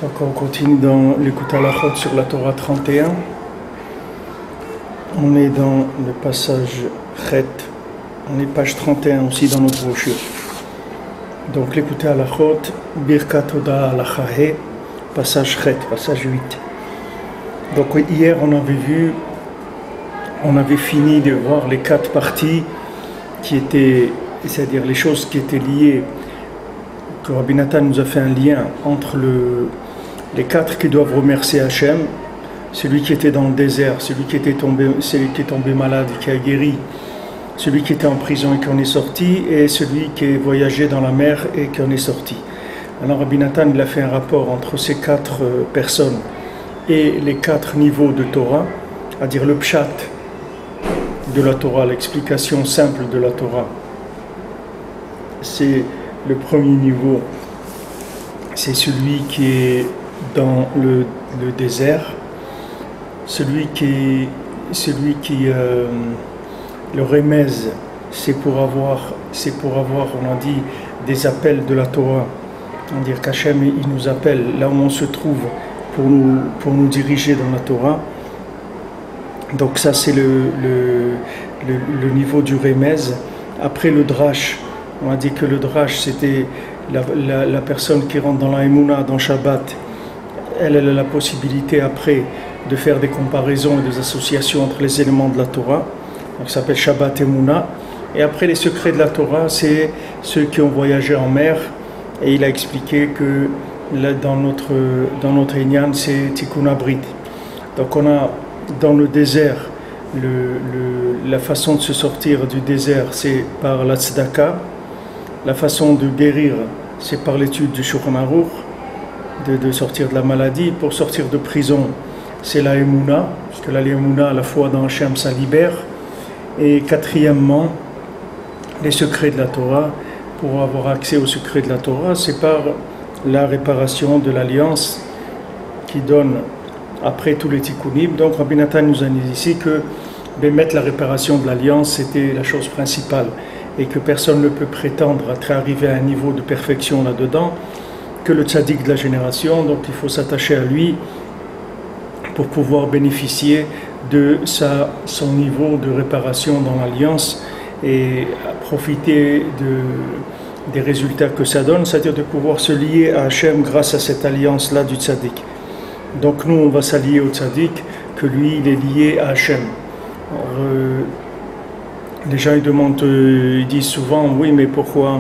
Donc on continue dans l'écoute à la Chod sur la Torah 31. On est dans le passage Chet. On est page 31 aussi dans notre brochure. Donc l'écoute à la Chod, Birkat Oda à la Chahe, passage Chet, passage 8. Donc hier on avait fini de voir les 4 parties qui étaient, c'est-à-dire les choses qui étaient liées, que Rabbi Nathan nous a fait un lien entre les 4 qui doivent remercier Hachem, celui qui était dans le désert, celui qui est tombé malade et qui a guéri, celui qui était en prison et qui en est sorti, et celui qui est voyagé dans la mer et qui en est sorti. Alors Rabbi Nathan il a fait un rapport entre ces 4 personnes et les 4 niveaux de Torah, c'est-à-dire le pshat de la Torah, l'explication simple de la Torah. C'est le premier niveau, c'est celui qui est dans le désert, celui qui le remez, c'est pour avoir, on a dit, des appels de la Torah. C'est-à-dire qu'Hachem il nous appelle là où on se trouve pour nous diriger dans la Torah. Donc ça c'est le niveau du remez. Après le drash, on a dit que le drash c'était la personne qui rentre dans la Emouna, dans Shabbat, elle a la possibilité après de faire des comparaisons et des associations entre les éléments de la Torah. Donc ça s'appelle Shabbat Emouna. Et après les secrets de la Torah, c'est ceux qui ont voyagé en mer. Et il a expliqué que là, dans notre Inyan, c'est Tikkun Abrit. Donc on a dans le désert, la façon de se sortir du désert, c'est par la tzedaka. La façon de guérir, c'est par l'étude du Shulchan Aruch, de sortir de la maladie. Pour sortir de prison, c'est la Emouna, parce que la Emouna, à la foi dans Hachem, ça libère. Et quatrièmement, les secrets de la Torah. Pour avoir accès aux secrets de la Torah, c'est par la réparation de l'alliance qui donne après tous les tikkunim. Donc Rabbi Nathan nous a dit ici que mettre la réparation de l'alliance, c'était la chose principale et que personne ne peut prétendre à arriver à un niveau de perfection là-dedans que le tzaddik de la génération. Donc il faut s'attacher à lui pour pouvoir bénéficier de son niveau de réparation dans l'alliance et profiter des résultats que ça donne, c'est-à-dire de pouvoir se lier à Hachem grâce à cette alliance-là du tzaddik. Donc nous, on va s'allier au tzaddik, que lui, il est lié à Hachem. Alors, les gens ils disent souvent, oui, mais pourquoi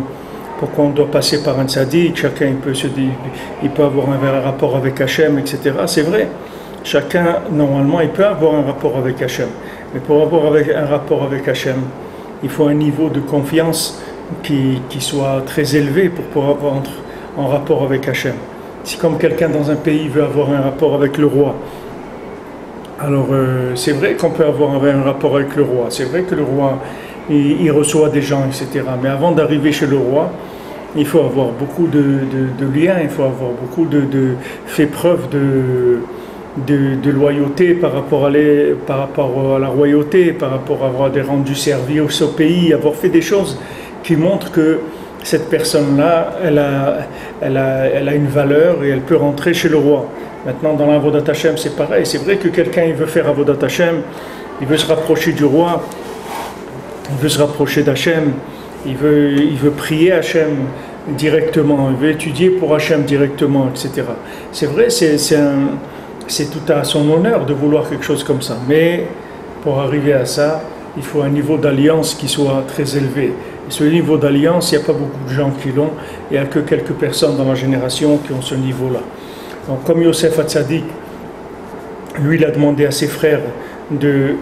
on doit passer par un tzaddik? Chacun il peut avoir un rapport avec Hachem, etc. C'est vrai, chacun, normalement, il peut avoir un rapport avec Hachem. Mais pour avoir un rapport avec Hachem, il faut un niveau de confiance qui soit très élevé pour pouvoir avoir en rapport avec Hachem. Si comme quelqu'un dans un pays veut avoir un rapport avec le roi, alors c'est vrai qu'on peut avoir un rapport avec le roi, c'est vrai que le roi il reçoit des gens, etc. Mais avant d'arriver chez le roi, il faut avoir beaucoup de liens, il faut avoir beaucoup fait preuve de loyauté par rapport à la royauté, par rapport à avoir rendu service au pays, avoir fait des choses qui montrent que cette personne-là, elle a une valeur et elle peut rentrer chez le roi. Maintenant, dans l'Avodat Hashem, c'est pareil. C'est vrai que quelqu'un, il veut faire Avodat Hashem, il veut se rapprocher du roi, il veut se rapprocher d'Hachem, il veut prier Hachem directement, il veut étudier pour Hachem directement, etc. C'est vrai, c'est tout à son honneur de vouloir quelque chose comme ça. Mais pour arriver à ça, il faut un niveau d'alliance qui soit très élevé. Et ce niveau d'alliance, il n'y a pas beaucoup de gens qui l'ont. Il n'y a que quelques personnes dans la génération qui ont ce niveau-là. Donc comme Yosef Hatzadik, lui il a demandé à ses frères de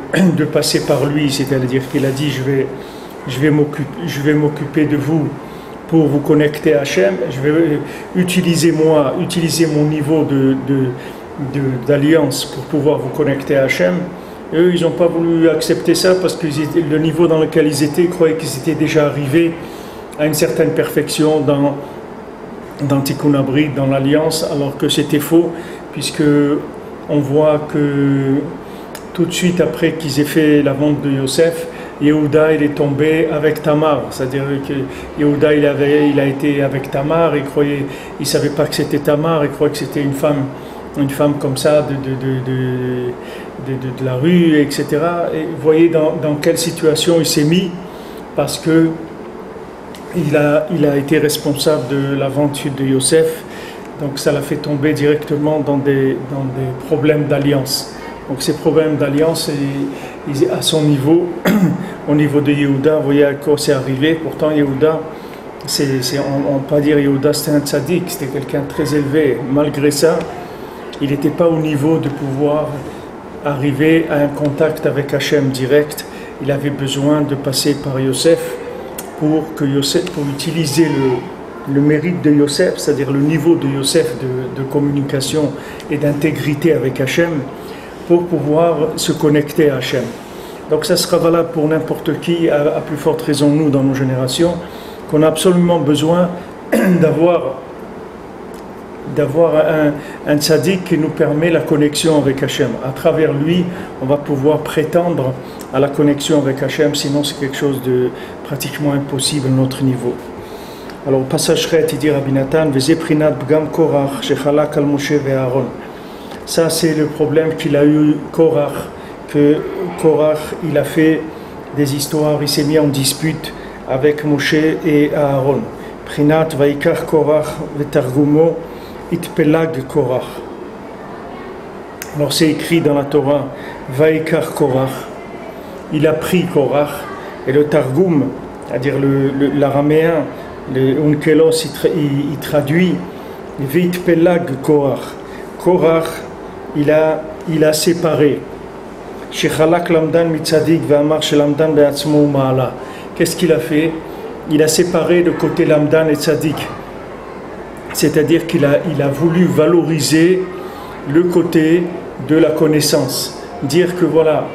passer par lui, c'est-à-dire qu'il a dit je vais m'occuper de vous pour vous connecter à Hachem, je vais utiliser mon niveau d'alliance pour pouvoir vous connecter à Hachem. Et eux, ils n'ont pas voulu accepter ça parce que le niveau dans lequel ils étaient, ils croyaient qu'ils étaient déjà arrivés à une certaine perfection dans Tikkun Abrit, dans l'alliance, alors que c'était faux, puisque on voit que tout de suite après qu'ils aient fait la vente de Yosef, Yehuda il est tombé avec Tamar, c'est-à-dire que Yehuda il a été avec Tamar, il savait pas que c'était Tamar, il croyait que c'était une femme comme ça de la rue, etc. Et vous voyez dans quelle situation il s'est mis, parce que il a été responsable de la vente de Yosef, donc ça l'a fait tomber directement dans des problèmes d'alliance. Donc ces problèmes d'alliance, à son niveau, au niveau de Yehuda, vous voyez à quoi c'est arrivé. Pourtant Yehuda, on peut pas dire Yehuda c'était un tzaddik, c'était quelqu'un de très élevé. Malgré ça, il n'était pas au niveau de pouvoir arriver à un contact avec Hachem direct. Il avait besoin de passer par Yosef pour utiliser le mérite de Yosef, c'est-à-dire le niveau de Yosef de communication et d'intégrité avec Hachem, pour pouvoir se connecter à Hachem. Donc ça sera valable pour n'importe qui, à plus forte raison nous dans nos générations, qu'on a absolument besoin d'avoir un tzaddik qui nous permet la connexion avec Hachem. À travers lui, on va pouvoir prétendre à la connexion avec Hachem, sinon c'est quelque chose de pratiquement impossible à notre niveau. Alors, au passage, il dit Rabbi Nathan, Vezeprinat bgam Korach, shechalak al Moshe ve'Aaron. Ça, c'est le problème qu'il a eu, Korach, que Korach, il a fait des histoires, il s'est mis en dispute avec Moshe et Aaron. Prinat vaikar Korach ve'targumo itpelag Korach. Alors, c'est écrit dans la Torah, vaikar Korach. Il a pris Korach, et le Targum, c'est-à-dire l'araméen, le Onkelos, il traduit Veitpelag Korach. Korach, il a séparé. Shechalak lamdan mitzadik ve'amar shelamdan be'atzmo ma'ala. Qu'est-ce qu'il a fait? Il a séparé le côté lamdan et tzadik. C'est-à-dire qu'il a voulu valoriser le côté de la connaissance. Dire que voilà,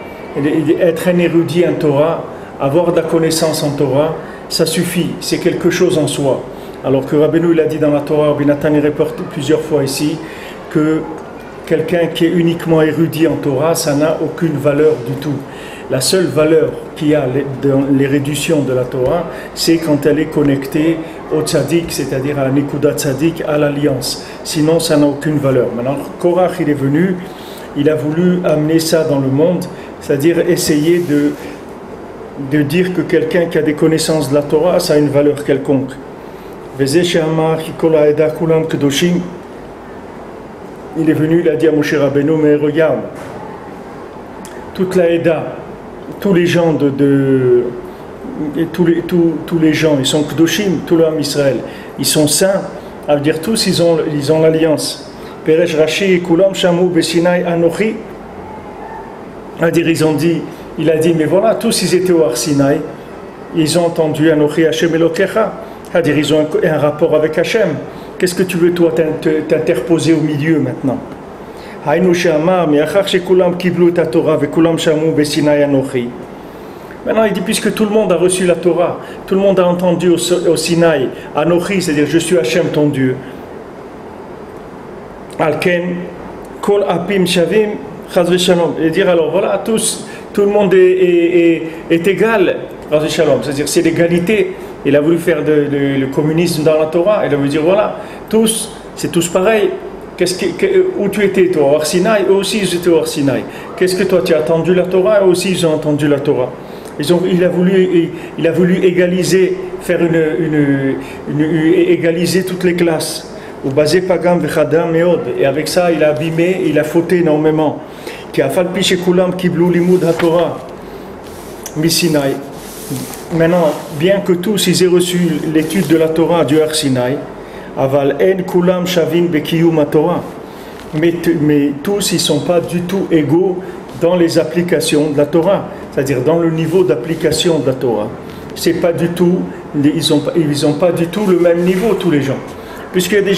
être un érudit en Torah, avoir de la connaissance en Torah, ça suffit, c'est quelque chose en soi. Alors que Rabbeinu il a dit dans la Torah, Rabbi Nathan il répète plusieurs fois ici, que quelqu'un qui est uniquement érudit en Torah, ça n'a aucune valeur du tout. La seule valeur qu'il y a dans l'érudition de la Torah, c'est quand elle est connectée au tzaddik, c'est-à-dire à la nekuda tzaddik, à l'alliance. Sinon, ça n'a aucune valeur. Maintenant, Korach, il est venu, il a voulu amener ça dans le monde, c'est-à-dire essayer de dire que quelqu'un qui a des connaissances de la Torah, ça a une valeur quelconque. Il est venu, il a dit à Moshe Rabbeinu, mais regarde, toute la Eda, tous les gens tous les gens, ils sont Kedoshim, tout l'homme Israël, ils sont saints, ça veut dire tous ils ont l'alliance. Peresh Rashi, Kulam Shamu Besinai Anochi, c'est-à-dire il a dit, mais voilà, tous ils étaient au Har Sinaï, ils ont entendu Anochi Hashem Elokecha, c'est-à-dire ils ont un rapport avec Hashem. Qu'est-ce que tu veux toi t'interposer au milieu maintenant? Maintenant il dit, puisque tout le monde a reçu la Torah, tout le monde a entendu au Sinaï, Anochi, c'est-à-dire je suis Hashem ton Dieu. Alken, Kol Apim Shavim, Chaz v'Shalom. Et dire alors voilà, tout le monde est égal, Chaz v'Shalom, c'est-à-dire c'est l'égalité. Il a voulu faire le communisme dans la Torah, il a voulu dire voilà, c'est tous pareils. Où tu étais toi, au Har Sinaï, eux aussi ils étaient au Har Sinaï. Qu'est-ce que toi tu as entendu la Torah, eux aussi ils ont entendu la Torah. Il a voulu égaliser, égaliser toutes les classes. Et avec ça il a abîmé, il a fauté énormément. Maintenant, bien que tous ils aient reçu l'étude de la Torah du Har Sinaï, aval en kulam shavin bekiyum Torah, mais tous ils sont pas du tout égaux dans les applications de la Torah, c'est-à-dire dans le niveau d'application de la Torah. C'est pas du tout, ils ont pas du tout le même niveau tous les gens. Puisqu'il y a des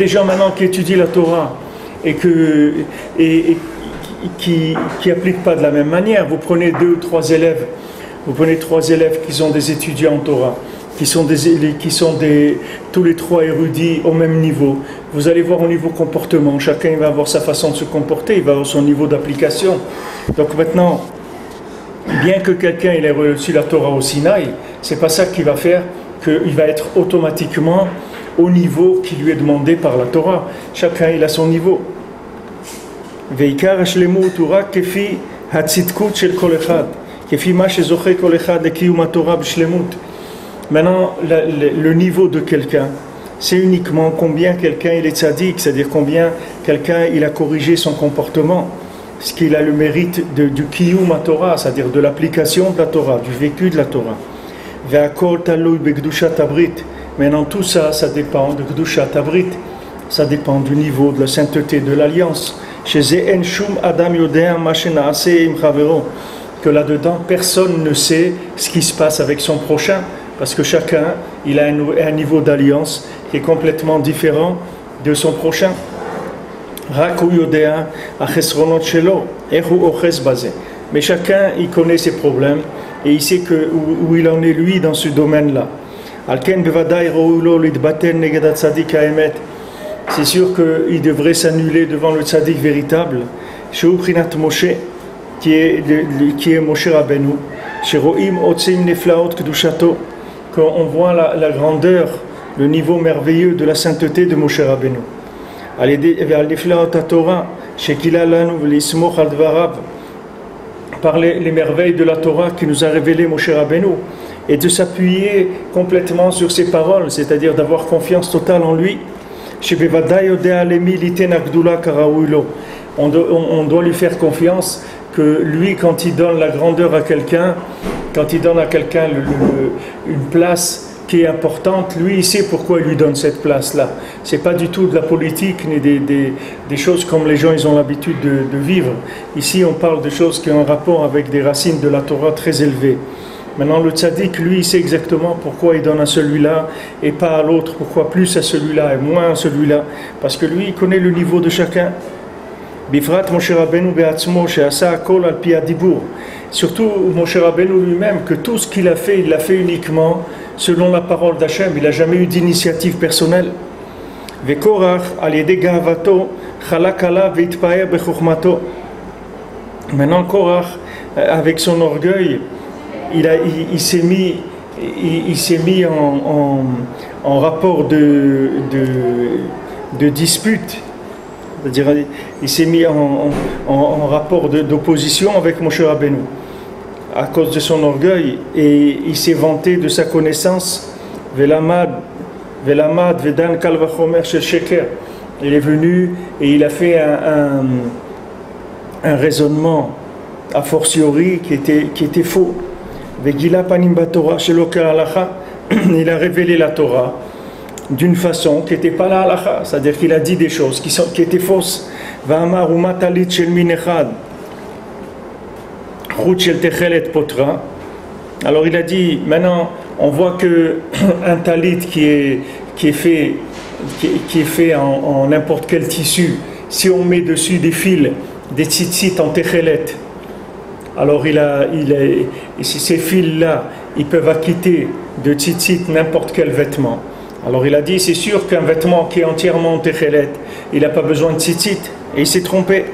gens maintenant qui étudient la Torah et qui appliquent pas de la même manière. Vous prenez trois élèves qui sont des étudiants en Torah, qui sont tous les trois érudits au même niveau. Vous allez voir au niveau comportement, chacun va avoir sa façon de se comporter, il va avoir son niveau d'application. Donc maintenant, bien que quelqu'un ait reçu la Torah au Sinaï, c'est pas ça qui va faire qu'il va être automatiquement au niveau qui lui est demandé par la Torah. Chacun il a son niveau. Veikar shlemut ura kefi hatzidkut shel kol echad, kefi ma shezoche kol echad lekiyum haTorah b'shlemut. Maintenant, le niveau de quelqu'un, c'est uniquement combien quelqu'un il est tzaddik, c'est-à-dire combien quelqu'un il a corrigé son comportement, ce qu'il a le mérite du kiyum haTorah, c'est-à-dire de l'application de la Torah, du vécu de la Torah. Ve'akol talui be'kedushat habrit. Maintenant tout ça, ça dépend de kedushat habrit, ça dépend du niveau de la sainteté de l'alliance. Chez en shum adam yodea ma shenaase im chavero, que là-dedans personne ne sait ce qui se passe avec son prochain, parce que chacun il a un niveau d'alliance qui est complètement différent de son prochain. Mais chacun il connaît ses problèmes et il sait où il en est lui dans ce domaine-là. C'est sûr qu'il devrait s'annuler devant le tzaddik véritable, qui est Moshe Rabbeinu, quand on voit la grandeur, le niveau merveilleux de la sainteté de Moshe Rabbeinu. Par les merveilles de la Torah qui nous a révélé Moshe Rabbeinu, et de s'appuyer complètement sur ses paroles, c'est-à-dire d'avoir confiance totale en lui. On doit lui faire confiance que lui, quand il donne la grandeur à quelqu'un, quand il donne à quelqu'un une place qui est importante, lui il sait pourquoi il lui donne cette place-là. C'est pas du tout de la politique ni des choses comme les gens ils ont l'habitude de vivre. Ici on parle de choses qui ont un rapport avec des racines de la Torah très élevées. Maintenant le tzaddik, lui, il sait exactement pourquoi il donne à celui-là et pas à l'autre, pourquoi plus à celui-là et moins à celui-là, parce que lui il connaît le niveau de chacun. Bifrat Moshe Rabbeinu be'atzmo she'asa hakol al pi hadibur. Surtout Moshe Rabbeinu lui-même, que tout ce qu'il a fait, il l'a fait uniquement selon la parole d'Hachem, il n'a jamais eu d'initiative personnelle. Ve'korach al yedei gahavato chalak alav ve'itpaer bechokhmato. Maintenant Korach, avec son orgueil, il s'est mis en rapport de dispute, c'est-à-dire il s'est mis en rapport d'opposition avec Moshe Rabbeinu à cause de son orgueil, et il s'est vanté de sa connaissance. Velamad vedan kal vachomer shel sheker. Il est venu et il a fait un raisonnement a fortiori qui était faux. Il a révélé la Torah d'une façon qui n'était pas la halacha, c'est-à-dire qu'il a dit des choses qui étaient fausses. Alors il a dit, maintenant on voit que un talit qui est fait en n'importe quel tissu, si on met dessus des fils, des tzitzit en techelet, alors ces fils-là, ils peuvent acquitter de tzitzit n'importe quel vêtement. Alors il a dit, c'est sûr qu'un vêtement qui est entièrement en techelet, il n'a pas besoin de tzitzit, et il s'est trompé.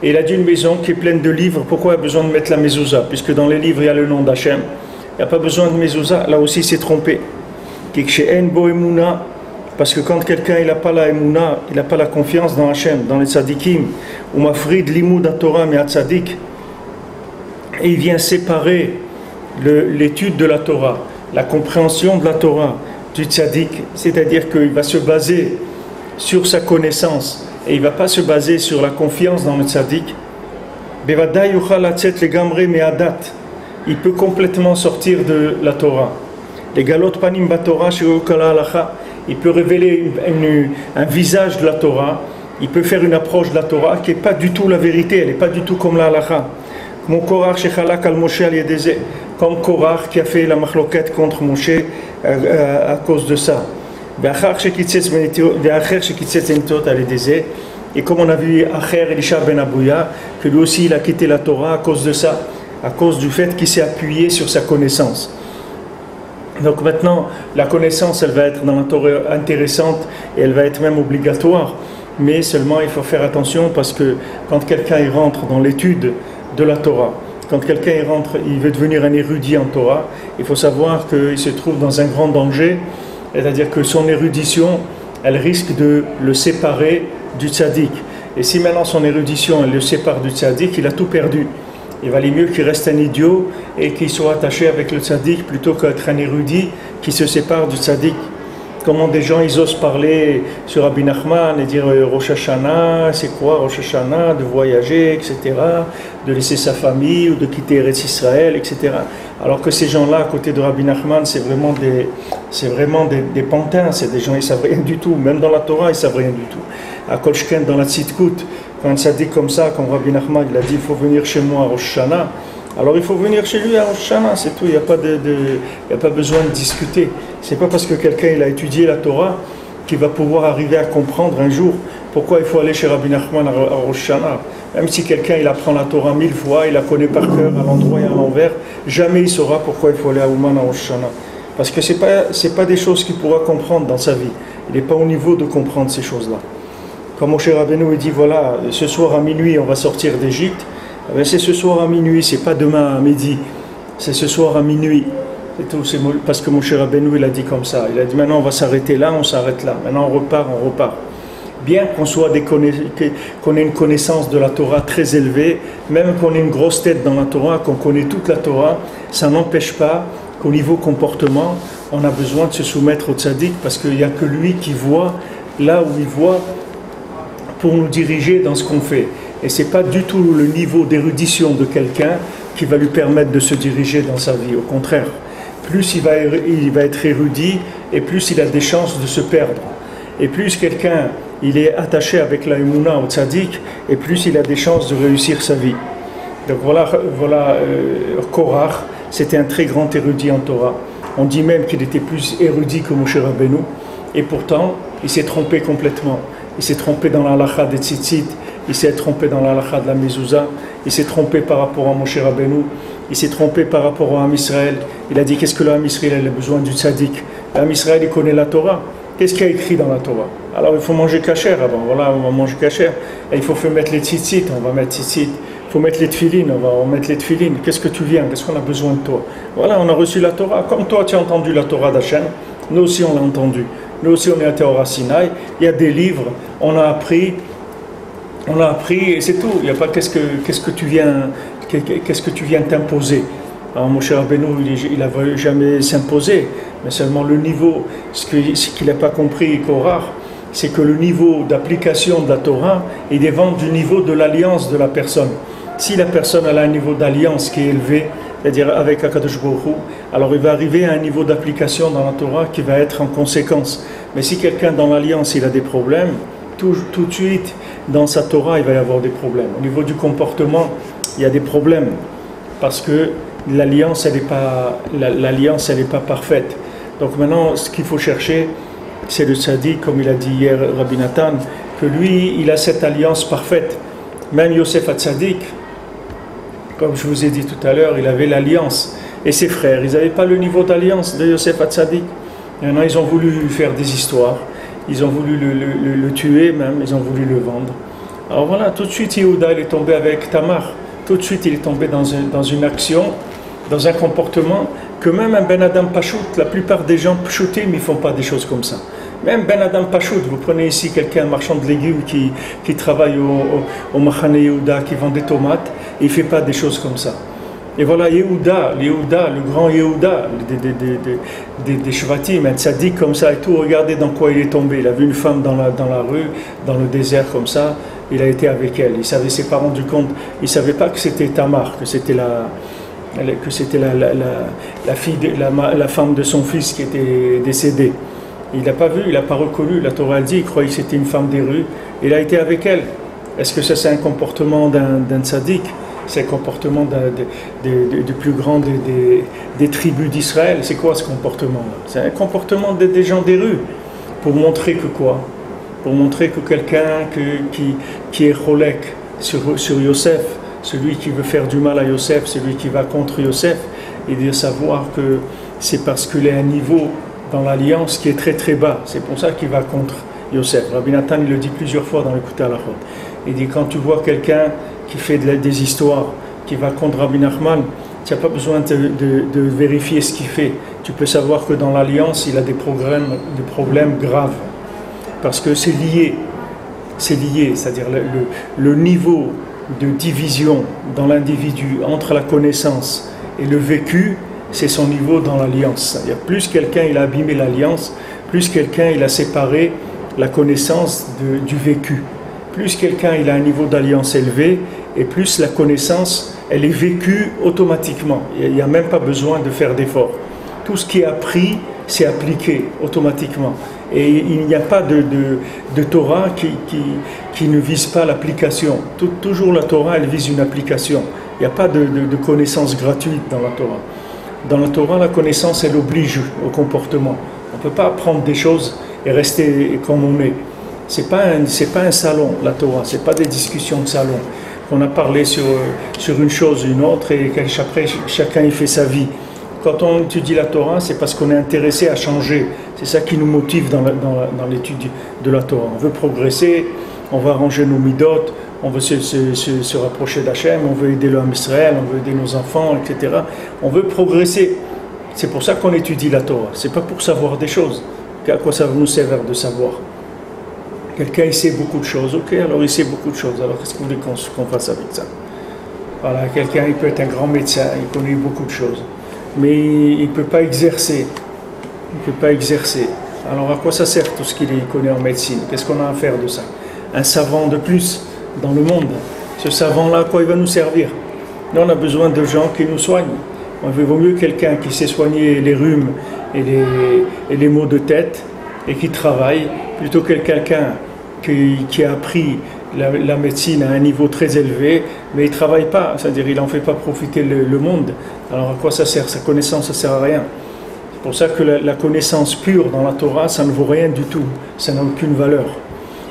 Et il a dit une maison qui est pleine de livres, pourquoi il a besoin de mettre la mezouza? Puisque dans les livres il y a le nom d'Hachem, il n'y a pas besoin de mezouza. Là aussi il s'est trompé. Parce que quand quelqu'un il n'a pas la emuna, il n'a pas la confiance dans Hachem, dans les tzadikim, ou mafrid limud haTorah mi hatzadik, et il vient séparer l'étude de la Torah, la compréhension de la Torah du tzadik, c'est-à-dire qu'il va se baser sur sa connaissance et il ne va pas se baser sur la confiance dans le tzadik. Bevadai yuchal latzet legamre me'adat, il peut complètement sortir de la Torah. Les galot panim batorah she'ukala halacha, il peut révéler un visage de la Torah, il peut faire une approche de la Torah qui n'est pas du tout la vérité, elle n'est pas du tout comme la halacha. Comme Korach qui a fait la machloket contre Moshe à cause de ça. Et comme on a vu Acher Elisha ben Abouya, que lui aussi il a quitté la Torah à cause de ça, à cause du fait qu'il s'est appuyé sur sa connaissance. Donc maintenant, la connaissance, elle va être dans la Torah intéressante et elle va être même obligatoire. mais seulement il faut faire attention parce que quand quelqu'un il rentre dans l'étude de la Torah, quand quelqu'un il rentre, il veut devenir un érudit en Torah, il faut savoir qu'il se trouve dans un grand danger, c'est-à-dire que son érudition, elle risque de le séparer du tzaddik. Et si maintenant son érudition, elle le sépare du tzaddik, il a tout perdu. Il valait mieux qu'il reste un idiot et qu'il soit attaché avec le tzaddik plutôt qu'être un érudit qui se sépare du tzaddik. Comment des gens ils osent parler sur Rabbi Nachman et dire Rosh Hashanah, c'est quoi Rosh Hashanah, de voyager, etc., de laisser sa famille ou de quitter Eretz Israël, etc. Alors que ces gens-là, à côté de Rabbi Nachman, c'est vraiment des pantins, c'est des gens, ils ne savent rien du tout, même dans la Torah, ils ne savent rien du tout. À Kolchken, dans la Tzidkut, quand ça dit comme ça, quand Rabbi Nachman il a dit il faut venir chez moi à Rosh Hashanah, alors il faut venir chez lui à Rosh Hashanah, c'est tout, il n'y a pas besoin de discuter. C'est pas parce que quelqu'un il a étudié la Torah qu'il va pouvoir arriver à comprendre un jour pourquoi il faut aller chez Rabbi Nachman à Rosh Hashanah. Même si quelqu'un il apprend la Torah 1000 fois, il la connaît par cœur à l'endroit et à l'envers, jamais il saura pourquoi il faut aller à Ouman à Rosh Hashanah. Parce que c'est pas des choses qu'il pourra comprendre dans sa vie. Il n'est pas au niveau de comprendre ces choses-là. Quand Moshe Rabbeinu il dit voilà, ce soir à minuit on va sortir d'Égypte, c'est ce soir à minuit, c'est pas demain à midi, c'est ce soir à minuit. C'est tout, c'est parce que Moshe Rabbeinu il a dit comme ça. Il a dit maintenant on va s'arrêter là, on s'arrête là. Maintenant on repart. Bien qu'on qu'on ait une connaissance de la Torah très élevée, même qu'on ait une grosse tête dans la Torah, qu'on connaît toute la Torah, ça n'empêche pas qu'au niveau comportement, on a besoin de se soumettre au tzaddik parce qu'il n'y a que lui qui voit là où il voit pour nous diriger dans ce qu'on fait. Et ce n'est pas du tout le niveau d'érudition de quelqu'un qui va lui permettre de se diriger dans sa vie. Au contraire, plus il va être érudit et plus il a des chances de se perdre. Et plus quelqu'un il est attaché avec la Emouna au tzaddik, et plus il a des chances de réussir sa vie. Donc voilà Korach, c'était un très grand érudit en Torah. On dit même qu'il était plus érudit que Moshe Rabbeinu, et pourtant il s'est trompé complètement. Il s'est trompé dans la halakha des tzitzit, il s'est trompé dans la halakha de la mezouza, il s'est trompé par rapport à Moshe Rabbeinu, il s'est trompé par rapport au Ham Israël. Il a dit qu'est-ce que le Ham Israël a besoin du tzaddik. Le Ham Israël il connaît la Torah. Qu'est-ce qu'il y a écrit dans la Torah? Alors il faut manger kasher avant, voilà, on va manger kasher. Et il faut mettre les tzitzit, on va mettre tzitzit. Il faut mettre les tefilines, on va mettre les tefilines. Qu'est-ce que tu viens? Qu'est-ce qu'on a besoin de toi? Voilà, on a reçu la Torah. Comme toi tu as entendu la Torah d'Hachem, nous aussi on l'a entendu. Nous aussi on est à Théora Sinaï, il y a des livres, on a appris et c'est tout. Il n'y a pas qu'est-ce que tu viens t'imposer. Alors Moshe Rabbeinu, il n'avait jamais s'imposer, mais seulement le niveau, ce qu'il n'a pas compris, Korach, c'est que le niveau d'application de la Torah, il dépend du niveau de l'alliance de la personne. Si la personne a un niveau d'alliance qui est élevé, c'est-à-dire avec Akadosh Baruch Hu, alors il va arriver à un niveau d'application dans la Torah qui va être en conséquence. Mais si quelqu'un dans l'alliance il a des problèmes, tout de suite dans sa Torah il va y avoir des problèmes. Au niveau du comportement, il y a des problèmes parce que l'alliance elle n'est pas parfaite. Donc maintenant ce qu'il faut chercher, c'est le tzaddik, comme il a dit hier Rabbi Nathan, que lui il a cette alliance parfaite. Même Yosef HaTzadik, comme je vous ai dit tout à l'heure, il avait l'alliance. Et ses frères, ils n'avaient pas le niveau d'alliance de Yosef HaTzadik. Maintenant, ils ont voulu faire des histoires. Ils ont voulu le tuer même. Ils ont voulu le vendre. Alors voilà, tout de suite, Yehuda, il est tombé avec Tamar. Tout de suite, il est tombé dans une action, dans un comportement que même un Ben Adam Pachout, la plupart des gens Pachoutim, ils ne font pas des choses comme ça. Même Ben Adam Pachout, vous prenez ici quelqu'un, un marchand de légumes qui travaille au Machane Yehuda, qui vend des tomates, et il ne fait pas des choses comme ça. Et voilà Yehuda, le grand Yehuda, des Shvatim, un tzaddik comme ça et tout, regardez dans quoi il est tombé. Il a vu une femme dans la rue, dans le désert comme ça, il a été avec elle. Il savait, s'est pas rendu compte, il ne savait pas que c'était Tamar, que c'était la fille, la femme de son fils qui était décédée. Il n'a pas vu, il n'a pas reconnu, la Torah dit, il croyait que c'était une femme des rues, il a été avec elle. Est-ce que ça c'est un comportement d'un tzaddik? C'est un comportement du plus grand des tribus d'Israël. C'est quoi ce comportement-là? C'est un comportement des gens des rues. Pour montrer que quoi? Pour montrer que quelqu'un qui est cholek sur Yosef, celui qui veut faire du mal à Yosef, celui qui va contre Yosef, et de savoir que c'est parce qu'il est à un niveau dans l'alliance qui est très très bas. C'est pour ça qu'il va contre Yosef. Rabbi Nathan, il le dit plusieurs fois dans l'écoute à la Chod. Il dit, quand tu vois quelqu'un qui fait des histoires, qui va contre Rabbi Nachman, tu n'as pas besoin de vérifier ce qu'il fait. Tu peux savoir que dans l'alliance, il a des problèmes graves. Parce que c'est lié, c'est-à-dire le niveau de division dans l'individu entre la connaissance et le vécu, c'est son niveau dans l'alliance. C'est-à-dire plus quelqu'un il a abîmé l'alliance, plus quelqu'un il a séparé la connaissance du vécu. Plus quelqu'un il a un niveau d'alliance élevé, et plus la connaissance elle est vécue automatiquement. Il n'y a même pas besoin de faire d'efforts. Tout ce qui est appris, c'est appliqué automatiquement. Et il n'y a pas de Torah qui ne vise pas l'application. Toujours la Torah, elle vise une application. Il n'y a pas de connaissance gratuite dans la Torah. Dans la Torah, la connaissance, elle oblige au comportement. On ne peut pas apprendre des choses et rester comme on est. C'est pas un salon, la Torah. C'est pas des discussions de salon. On a parlé sur une chose, une autre, et après, chacun y fait sa vie. Quand on étudie la Torah, c'est parce qu'on est intéressé à changer. C'est ça qui nous motive dans l'étude de la Torah. On veut progresser, on veut arranger nos midot, on veut se rapprocher d'Hachem, on veut aider le Ham Israël, on veut aider nos enfants, etc. On veut progresser. C'est pour ça qu'on étudie la Torah. C'est pas pour savoir des choses. À quoi ça va nous servir de savoir? Quelqu'un il sait beaucoup de choses, ok, alors il sait beaucoup de choses. Alors qu'est-ce qu'on veut qu'on fasse avec ça? Voilà, quelqu'un il peut être un grand médecin, il connaît beaucoup de choses. Mais il ne peut pas exercer. Il ne peut pas exercer. Alors à quoi ça sert tout ce qu'il connaît en médecine? Qu'est-ce qu'on a à faire de ça? Un savant de plus dans le monde. Ce savant-là, à quoi il va nous servir? Nous, on a besoin de gens qui nous soignent. Il vaut mieux quelqu'un qui sait soigner les rhumes et les maux de tête et qui travaille, plutôt que quelqu'un qui a appris la médecine à un niveau très élevé, mais il ne travaille pas, c'est-à-dire il n'en fait pas profiter le monde. Alors à quoi ça sert? Sa connaissance, ça ne sert à rien. C'est pour ça que la connaissance pure dans la Torah, ça ne vaut rien du tout, ça n'a aucune valeur.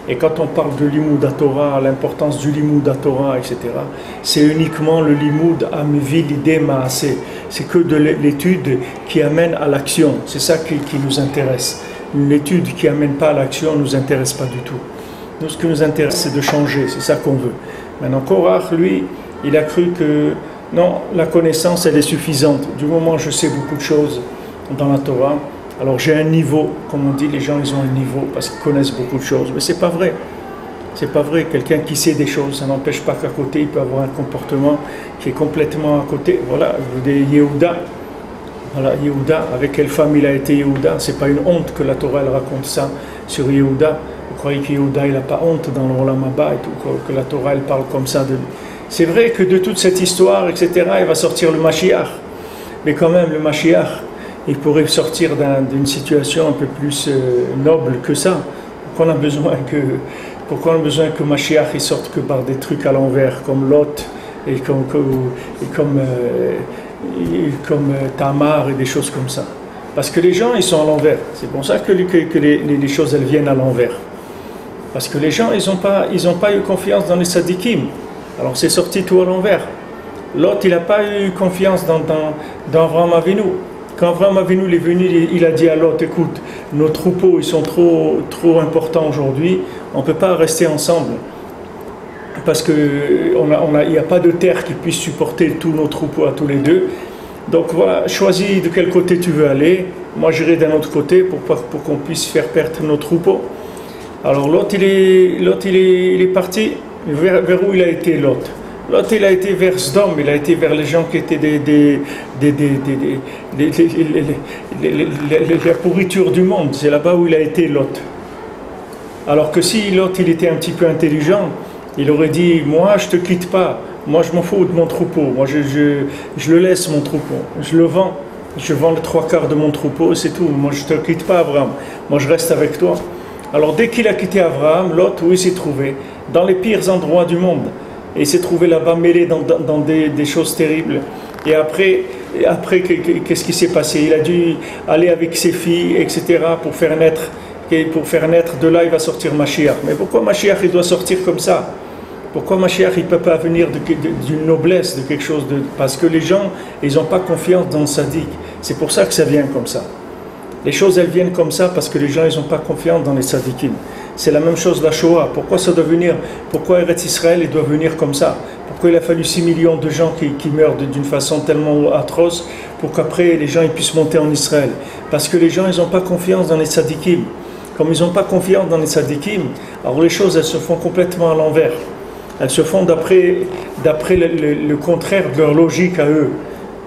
Et quand on parle de limoud à Torah, l'importance du limoud à Torah, etc., c'est uniquement le limoud amvi l'idée maaseh. C'est que de l'étude qui amène à l'action, c'est ça qui nous intéresse. Une étude qui n'amène pas à l'action ne nous intéresse pas du tout. Nous, ce qui nous intéresse, c'est de changer, c'est ça qu'on veut. Maintenant, Korach, lui, il a cru que non, la connaissance, elle est suffisante. Du moment où je sais beaucoup de choses dans la Torah, alors j'ai un niveau, comme on dit, les gens, ils ont un niveau parce qu'ils connaissent beaucoup de choses. Mais c'est pas vrai. C'est pas vrai. Quelqu'un qui sait des choses, ça n'empêche pas qu'à côté, il peut avoir un comportement qui est complètement à côté. Voilà, des Yehuda. Voilà, Yehuda, avec quelle femme il a été Yehuda? C'est pas une honte que la Torah, elle raconte ça sur Yehuda. Vous croyez que Yehuda, il n'a pas honte dans le Olam Haba et tout, que la Torah, elle parle comme ça de lui. C'est vrai que de toute cette histoire, etc., il va sortir le Mashiach. Mais quand même, le Mashiach, il pourrait sortir d'une situation un peu plus noble que ça. Pourquoi on a besoin que Mashiach il sorte que par des trucs à l'envers, comme Lot et comme Tamar et des choses comme ça? Parce que les gens, ils sont à l'envers. C'est pour ça que les choses, elles viennent à l'envers. Parce que les gens, ils n'ont pas eu confiance dans les sadikim. Alors c'est sorti tout à l'envers. Lot, il n'a pas eu confiance dans Avraham Avinu. Quand Avraham Avinu est venu, il a dit à Lot, écoute, nos troupeaux, ils sont trop importants aujourd'hui, on ne peut pas rester ensemble. Parce qu'il n'y a pas de terre qui puisse supporter tous nos troupeaux à tous les deux. Donc voilà, choisis de quel côté tu veux aller. Moi, j'irai d'un autre côté pour qu'on puisse faire perdre nos troupeaux. Alors Lot, il est parti. Vers où il a été, Lot? Lot, il a été vers Sdom, il a été vers les gens qui étaient la pourriture du monde. C'est là-bas où il a été, Lot. Alors que si Lot, il était un petit peu intelligent, il aurait dit, moi, je ne te quitte pas. Moi, je m'en fous de mon troupeau. Moi, je le laisse, mon troupeau. Je le vends. Je vends les 3/4 de mon troupeau, c'est tout. Moi, je ne te quitte pas, Abraham. Moi, je reste avec toi. Alors, dès qu'il a quitté Abraham, Lot, où il s'est trouvé? Dans les pires endroits du monde. Et il s'est trouvé là-bas mêlé dans des choses terribles. Et après qu'est-ce qui s'est passé? Il a dû aller avec ses filles, etc., pour faire naître. Et pour faire naître, de là, il va sortir Mashiach. Mais pourquoi Mashiach, il doit sortir comme ça? Pourquoi Mashiach, il ne peut pas venir d'une noblesse, de quelque chose de... Parce que les gens, ils n'ont pas confiance dans le sadique. C'est pour ça que ça vient comme ça. Les choses, elles viennent comme ça parce que les gens, ils n'ont pas confiance dans les tzadikim. C'est la même chose la Shoah. Pourquoi ça doit venir? Pourquoi Eretz Israël doit venir comme ça? Pourquoi il a fallu 6 millions de gens qui meurent d'une façon tellement atroce pour qu'après les gens ils puissent monter en Israël? Parce que les gens, ils n'ont pas confiance dans les tzadikim. Comme ils n'ont pas confiance dans les tzadikim, alors les choses, elles se font complètement à l'envers. Elles se font d'après le contraire de leur logique à eux.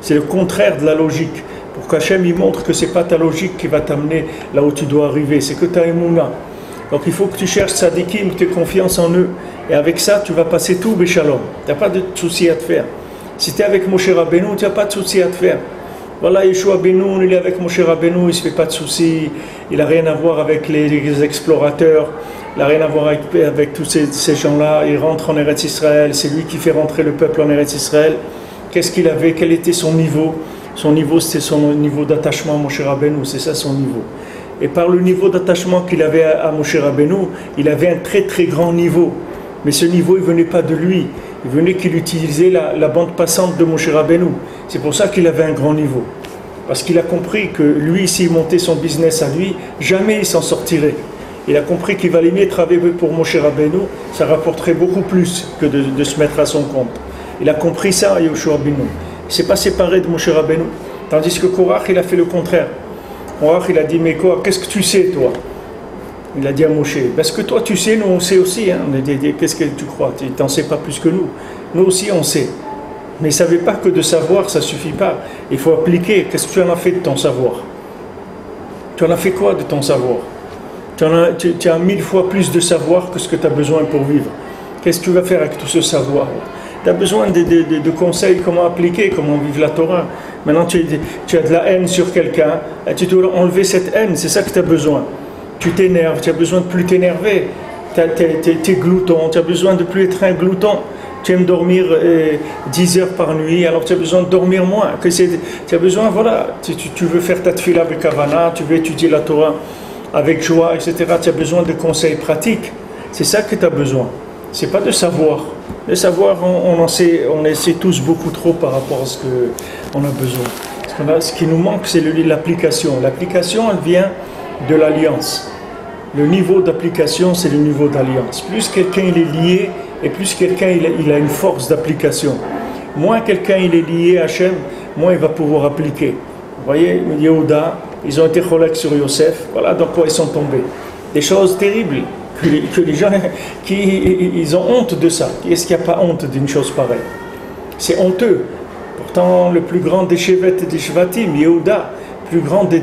C'est le contraire de la logique. Pour qu'Hachem il montre que ce n'est pas ta logique qui va t'amener là où tu dois arriver, c'est que ta émouna. Donc il faut que tu cherches tzadikim, que tu aies confiance en eux. Et avec ça, tu vas passer tout Béchalom. Tu n'as pas de souci à te faire. Si tu es avec Moshe Rabbeinu, tu n'as pas de souci à te faire. Voilà, Yeshua Benoun, il est avec Moshe Rabbeinu, il ne se fait pas de soucis. Il n'a rien à voir avec les explorateurs. Il n'a rien à voir avec tous ces gens-là. Il rentre en Eretz Israël. C'est lui qui fait rentrer le peuple en Eretz Israël. Qu'est-ce qu'il avait? Quel était son niveau? Son niveau, c'était son niveau d'attachement à Moshe Rabbeinu. C'est ça son niveau. Et par le niveau d'attachement qu'il avait à Moshe Rabbeinu, il avait un très très grand niveau. Mais ce niveau, il ne venait pas de lui. Il venait qu'il utilisait la bande passante de Moshe Rabbeinu. C'est pour ça qu'il avait un grand niveau. Parce qu'il a compris que lui, s'il montait son business à lui, jamais il s'en sortirait. Il a compris qu'il valait mieux travailler pour Moshe Rabbeinu, ça rapporterait beaucoup plus que de se mettre à son compte. Il a compris ça à Yoshua Benoun. Il ne s'est pas séparé de Moshe Rabbeinu. Tandis que Korach, il a fait le contraire. Korach, il a dit, mais quoi, qu'est-ce que tu sais, toi? Il a dit à Moshe, parce que toi tu sais, nous on sait aussi. Hein. Qu'est-ce que tu crois? Tu n'en sais pas plus que nous. Nous aussi on sait. Mais il ne savait pas que de savoir, ça ne suffit pas. Il faut appliquer. Qu'est-ce que tu en as fait de ton savoir? Tu en as fait quoi de ton savoir? Tu as 1000 fois plus de savoir que ce que tu as besoin pour vivre. Qu'est-ce que tu vas faire avec tout ce savoir? Tu as besoin de conseils, comment appliquer, comment vivre la Torah. Maintenant tu as de la haine sur quelqu'un, tu dois enlever cette haine, c'est ça que tu as besoin. Tu t'énerves, tu as besoin de plus t'énerver. Tu es glouton, tu as besoin de plus être un glouton. Tu aimes dormir 10 heures par nuit, alors tu as besoin de dormir moins. Tu as besoin, voilà, tu veux faire ta tefila avec Kavana, tu veux étudier la Torah avec joie, etc. Tu as besoin de conseils pratiques. C'est ça que tu as besoin. Ce n'est pas de savoir. Le savoir, on sait tous beaucoup trop par rapport à ce qu'on a besoin. Ce qui nous manque, c'est l'application. L'application, elle vient de l'alliance. Le niveau d'application, c'est le niveau d'alliance. Plus quelqu'un il est lié, et plus quelqu'un il a une force d'application. Moins quelqu'un il est lié à Hachem, moins il va pouvoir appliquer. Vous voyez, Yehuda, ils ont été cholèques sur Yosef, voilà dans quoi ils sont tombés. Des choses terribles, que les gens, ils ont honte de ça. Est-ce qu'il n'y a pas honte d'une chose pareille? C'est honteux. Pourtant, le plus grand des Shevet et des Shvatim, Yehuda, plus grand des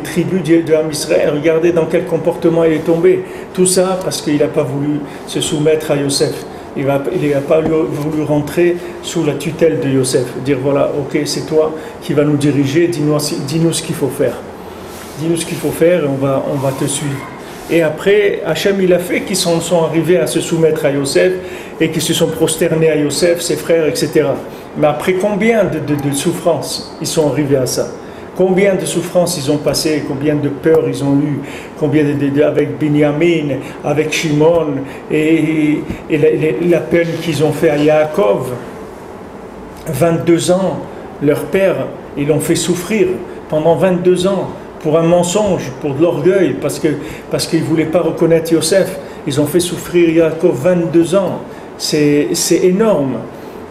tribus de Ham Israël, regardez dans quel comportement il est tombé. Tout ça parce qu'il n'a pas voulu se soumettre à Yosef. Il n'a pas voulu rentrer sous la tutelle de Yosef. Dire voilà, ok, c'est toi qui vas nous diriger, dis-nous ce qu'il faut faire. Dis-nous ce qu'il faut faire et on va te suivre. Et après, Hachem il a fait qu'ils sont arrivés à se soumettre à Yosef et qu'ils se sont prosternés à Yosef, ses frères, etc. Mais après combien de souffrances ils sont arrivés à ça? Combien de souffrances ils ont passé, combien de peurs ils ont eu, combien avec Binyamin, avec Shimon, et la peine qu'ils ont fait à Yaakov. 22 ans, leur père, ils l'ont fait souffrir pendant 22 ans pour un mensonge, pour de l'orgueil, parce qu'ils ne voulaient pas reconnaître Yosef. Ils ont fait souffrir Yaakov 22 ans. C'est énorme.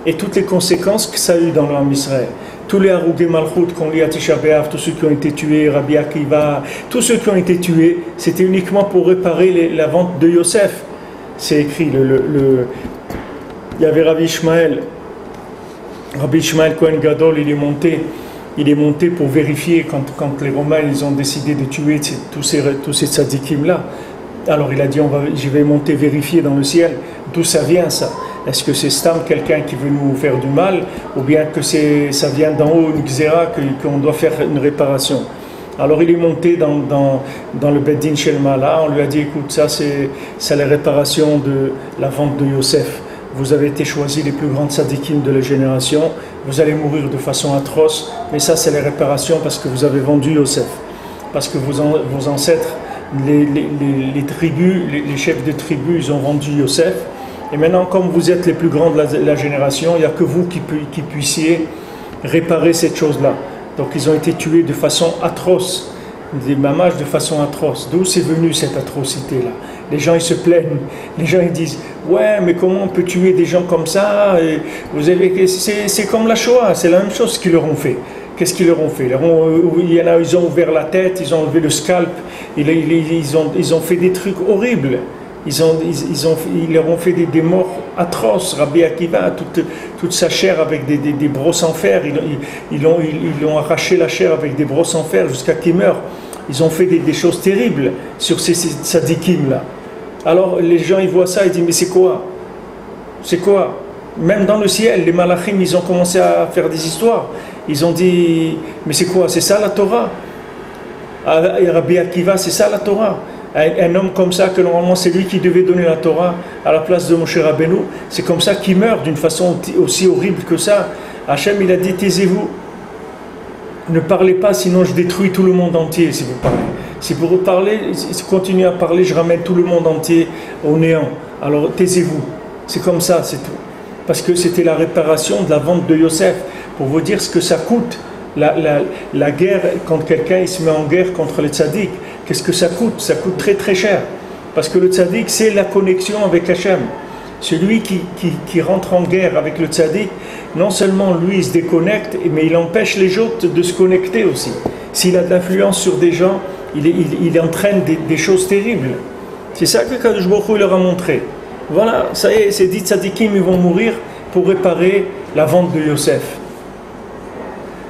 Et toutes les conséquences que ça a eu dans l'âme Israël. Tous les Harougé Malchut qu'on lit à Tisha B'Av, tous ceux qui ont été tués, Rabbi Akiva, tous ceux qui ont été tués, c'était uniquement pour réparer la vente de Yosef. C'est écrit, il y avait Rabbi Ishmael Kohen Gadol, il est monté pour vérifier quand les Romains ils ont décidé de tuer tous ces tzadikim-là. Alors il a dit, je vais monter vérifier dans le ciel, d'où ça vient ça? Est-ce que c'est Stam, quelqu'un qui veut nous faire du mal, ou bien que ça vient d'en haut, une xéra, qu'on doit faire une réparation? Alors il est monté dans le Beddin Shelmala, on lui a dit, écoute, ça c'est la réparation de la vente de Yosef. Vous avez été choisis les plus grands tzadikim de la génération, vous allez mourir de façon atroce, mais ça c'est la réparation parce que vous avez vendu Yosef. Parce que vos ancêtres, les tribus, les chefs de tribus, ils ont vendu Yosef. Et maintenant, comme vous êtes les plus grands de la génération, il n'y a que vous qui puissiez réparer cette chose-là. Donc ils ont été tués de façon atroce. des mamages de façon atroce. D'où c'est venu cette atrocité-là? Les gens ils se plaignent, les gens ils disent ouais mais comment on peut tuer des gens comme ça? Et vous avez, c'est comme la Shoah, c'est la même chose qu'ils leur ont fait. Qu'est-ce qu'ils leur ont fait? Il y en a, ils ont ouvert la tête, ils ont enlevé le scalp, ils ont fait des trucs horribles. Ils leur ont fait des morts atroces. Rabbi Akiva, toute sa chair avec des brosses en fer, ils ont arraché la chair avec des brosses en fer jusqu'à qu'il meure. Ils ont fait des choses terribles sur ces tzadikim-là. Alors les gens ils voient ça, ils disent mais c'est quoi? C'est quoi? Même dans le ciel, les malachim, ils ont commencé à faire des histoires. Ils ont dit mais c'est quoi? C'est ça la Torah? Rabbi Akiva, c'est ça la Torah? Un homme comme ça, que normalement c'est lui qui devait donner la Torah à la place de Moshe Rabbeinu, c'est comme ça qu'il meurt d'une façon aussi horrible que ça. Hachem il a dit taisez-vous, ne parlez pas sinon je détruis tout le monde entier si vous parlez. Si vous parlez, si vous continuez à parler, je ramène tout le monde entier au néant. Alors taisez-vous, c'est comme ça, c'est tout. Parce que c'était la réparation de la vente de Yosef, pour vous dire ce que ça coûte. La guerre, quand quelqu'un il se met en guerre contre les tzaddik, qu'est-ce que ça coûte? Ça coûte très très cher. Parce que le tzaddik, c'est la connexion avec Hachem. Celui qui rentre en guerre avec le tzaddik, non seulement lui il se déconnecte, mais il empêche les autres de se connecter aussi. S'il a de l'influence sur des gens, il entraîne des choses terribles. C'est ça que Kadosh Baruch Hu leur a montré. Voilà, ça y est, ces 10 tzaddikim ils vont mourir pour réparer la vente de Yosef.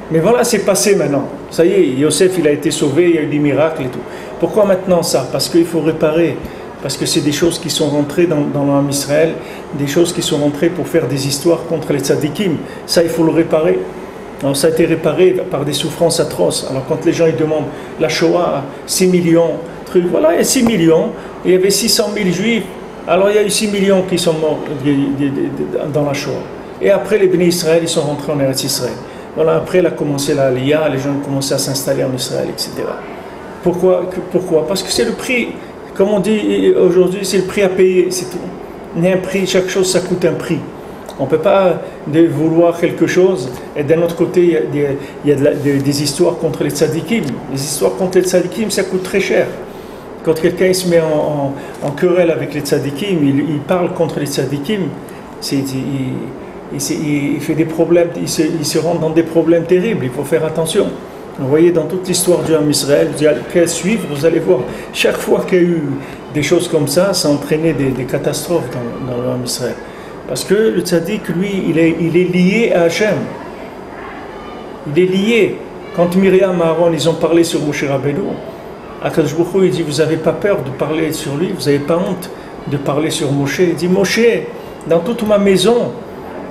Mais voilà, c'est passé maintenant. Ça y est, Yosef, il a été sauvé, il y a eu des miracles et tout. Pourquoi maintenant ça? Parce qu'il faut réparer. Parce que c'est des choses qui sont rentrées dans l'âme Israël, des choses qui sont rentrées pour faire des histoires contre les tzadikim. Ça, il faut le réparer. Alors, ça a été réparé par des souffrances atroces. Alors, quand les gens ils demandent la Shoah, 6 millions, trucs, voilà, il y a 6 millions, il y avait 600 000 juifs. Alors, il y a eu 6 millions qui sont morts dans la Shoah. Et après, les bénis Israël, ils sont rentrés en Eretz Israël. Voilà, après, il a commencé la Aliyah, les gens ont commencé à s'installer en Israël, etc. Pourquoi? Parce que c'est le prix, comme on dit aujourd'hui, c'est le prix à payer, c'est tout. Il y a un prix, chaque chose, ça coûte un prix. On ne peut pas vouloir quelque chose, et d'un autre côté, il y a des histoires contre les tzadikim. Les histoires contre les tzadikim, ça coûte très cher. Quand quelqu'un se met en querelle avec les tzadikim, il parle contre les tzadikim, il fait des problèmes, il se rend dans des problèmes terribles, il faut faire attention. Vous voyez, dans toute l'histoire du Ham Israël, qu'à suivre, vous allez voir, chaque fois qu'il y a eu des choses comme ça a entraîné des catastrophes dans le Ham Israël. Parce que le tzaddik, lui, il est lié à Hachem. Il est lié. Quand Myriam et Aaron, ils ont parlé sur Moshe Rabbeinu, Akadosh Baruch Hu, il dit, vous n'avez pas peur de parler sur lui, vous n'avez pas honte de parler sur Moshe. Il dit, Moshe, dans toute ma maison,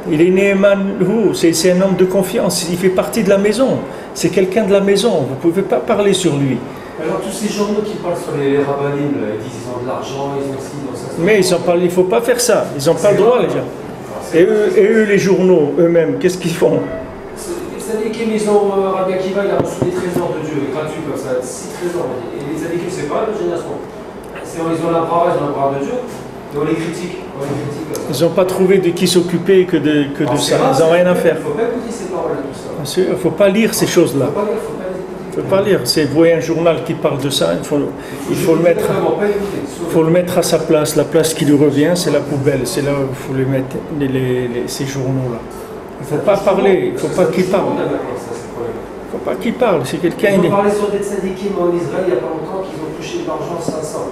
il est Neeman Hu, c'est un homme de confiance, il fait partie de la maison, c'est quelqu'un de la maison, vous ne pouvez pas parler sur lui. Alors tous ces journaux qui parlent sur les rabbinim, ils disent qu'ils ont de l'argent, ils ont ci, ils ont ça. Mais ils en parlent, il ne faut pas faire ça, ils n'ont pas le droit les gens. Et eux, les journaux, eux-mêmes, qu'est-ce qu'ils font? Les tzadikim, ils ont, Rabbi Akiva, il a reçu des trésors de Dieu, gratuits comme ça, 6 trésors. Et les tzadikim, c'est pas le génération. Ils ont la brava, ils ont la brave de Dieu, et on les critique. Ils n'ont pas trouvé de qui s'occuper que de ça, ils n'ont rien à faire. Il ne faut pas écouter ces paroles tout ça. Bien sûr, il ne faut pas lire ces choses-là. Il ne faut pas lire. Vous voyez un journal qui parle de ça, il faut le mettre à sa place. La place qui lui revient, c'est la poubelle. C'est là où il faut les mettre, ces journaux-là. Il ne faut pas parler, il ne faut pas qu'il parle. Il ne faut pas qu'il parle. C'est quelqu'un. Ils ont parlé sur des tzadikim en Israël il n'y a pas longtemps qu'ils ont touché de l'argent 500.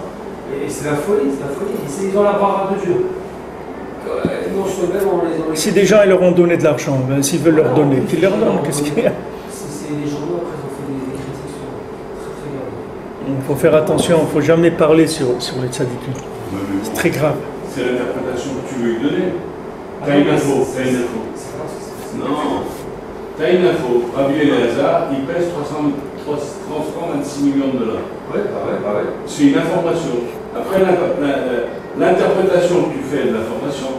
Et c'est la folie, c'est la folie. Ils ont la brave de Dieu. Si des gens ils leur ont donné de l'argent, ben, s'ils veulent leur donner, qu'ils leur donnent. Qu'est-ce qu'il y a? C'est les journaux après ils ont fait des critiques sur très grave. Il faut faire attention, il ne faut jamais parler sur les tzadikim. C'est très grave. C'est l'interprétation que tu veux lui donner. T'as une info, Non. T'as une info. Rabbi Eliezer, il pèse 326 millions de dollars. Ouais. C'est une information. Après, l'interprétation que tu fais de l'information,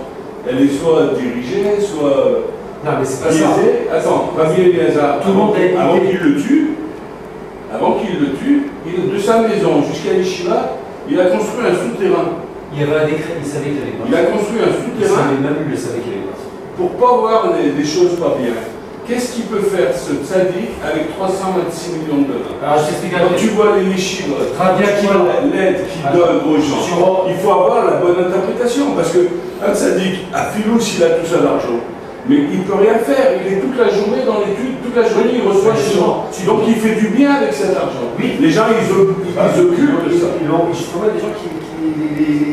elle est soit dirigée, soit. Non, mais c'est pas biaisée. ça. Attends, Rabbi Eliezer, avant qu'il le tue, de sa maison jusqu'à Yeshiva, il a construit un souterrain. Il y avait un décret, il savait qu'il allait partir. Il a construit un souterrain. Il savait qu'il allait partir. Pour pas voir des choses pas bien. Qu'est-ce qu'il peut faire ce tzaddik avec 326 millions de dollars? Alors, je t'explique Quand tu vois les yeshivot, tu vois l'aide qu'il donne aux gens, il faut avoir la bonne interprétation. Parce qu'un tzaddik, à Filou, s'il a tout ça d'argent, mais il ne peut rien faire. Il est toute la journée dans l'étude, toute la journée, il reçoit des gens. Donc il fait du bien avec cet argent. Oui. Les gens, ils occultent ça. Ils ont justement des gens qui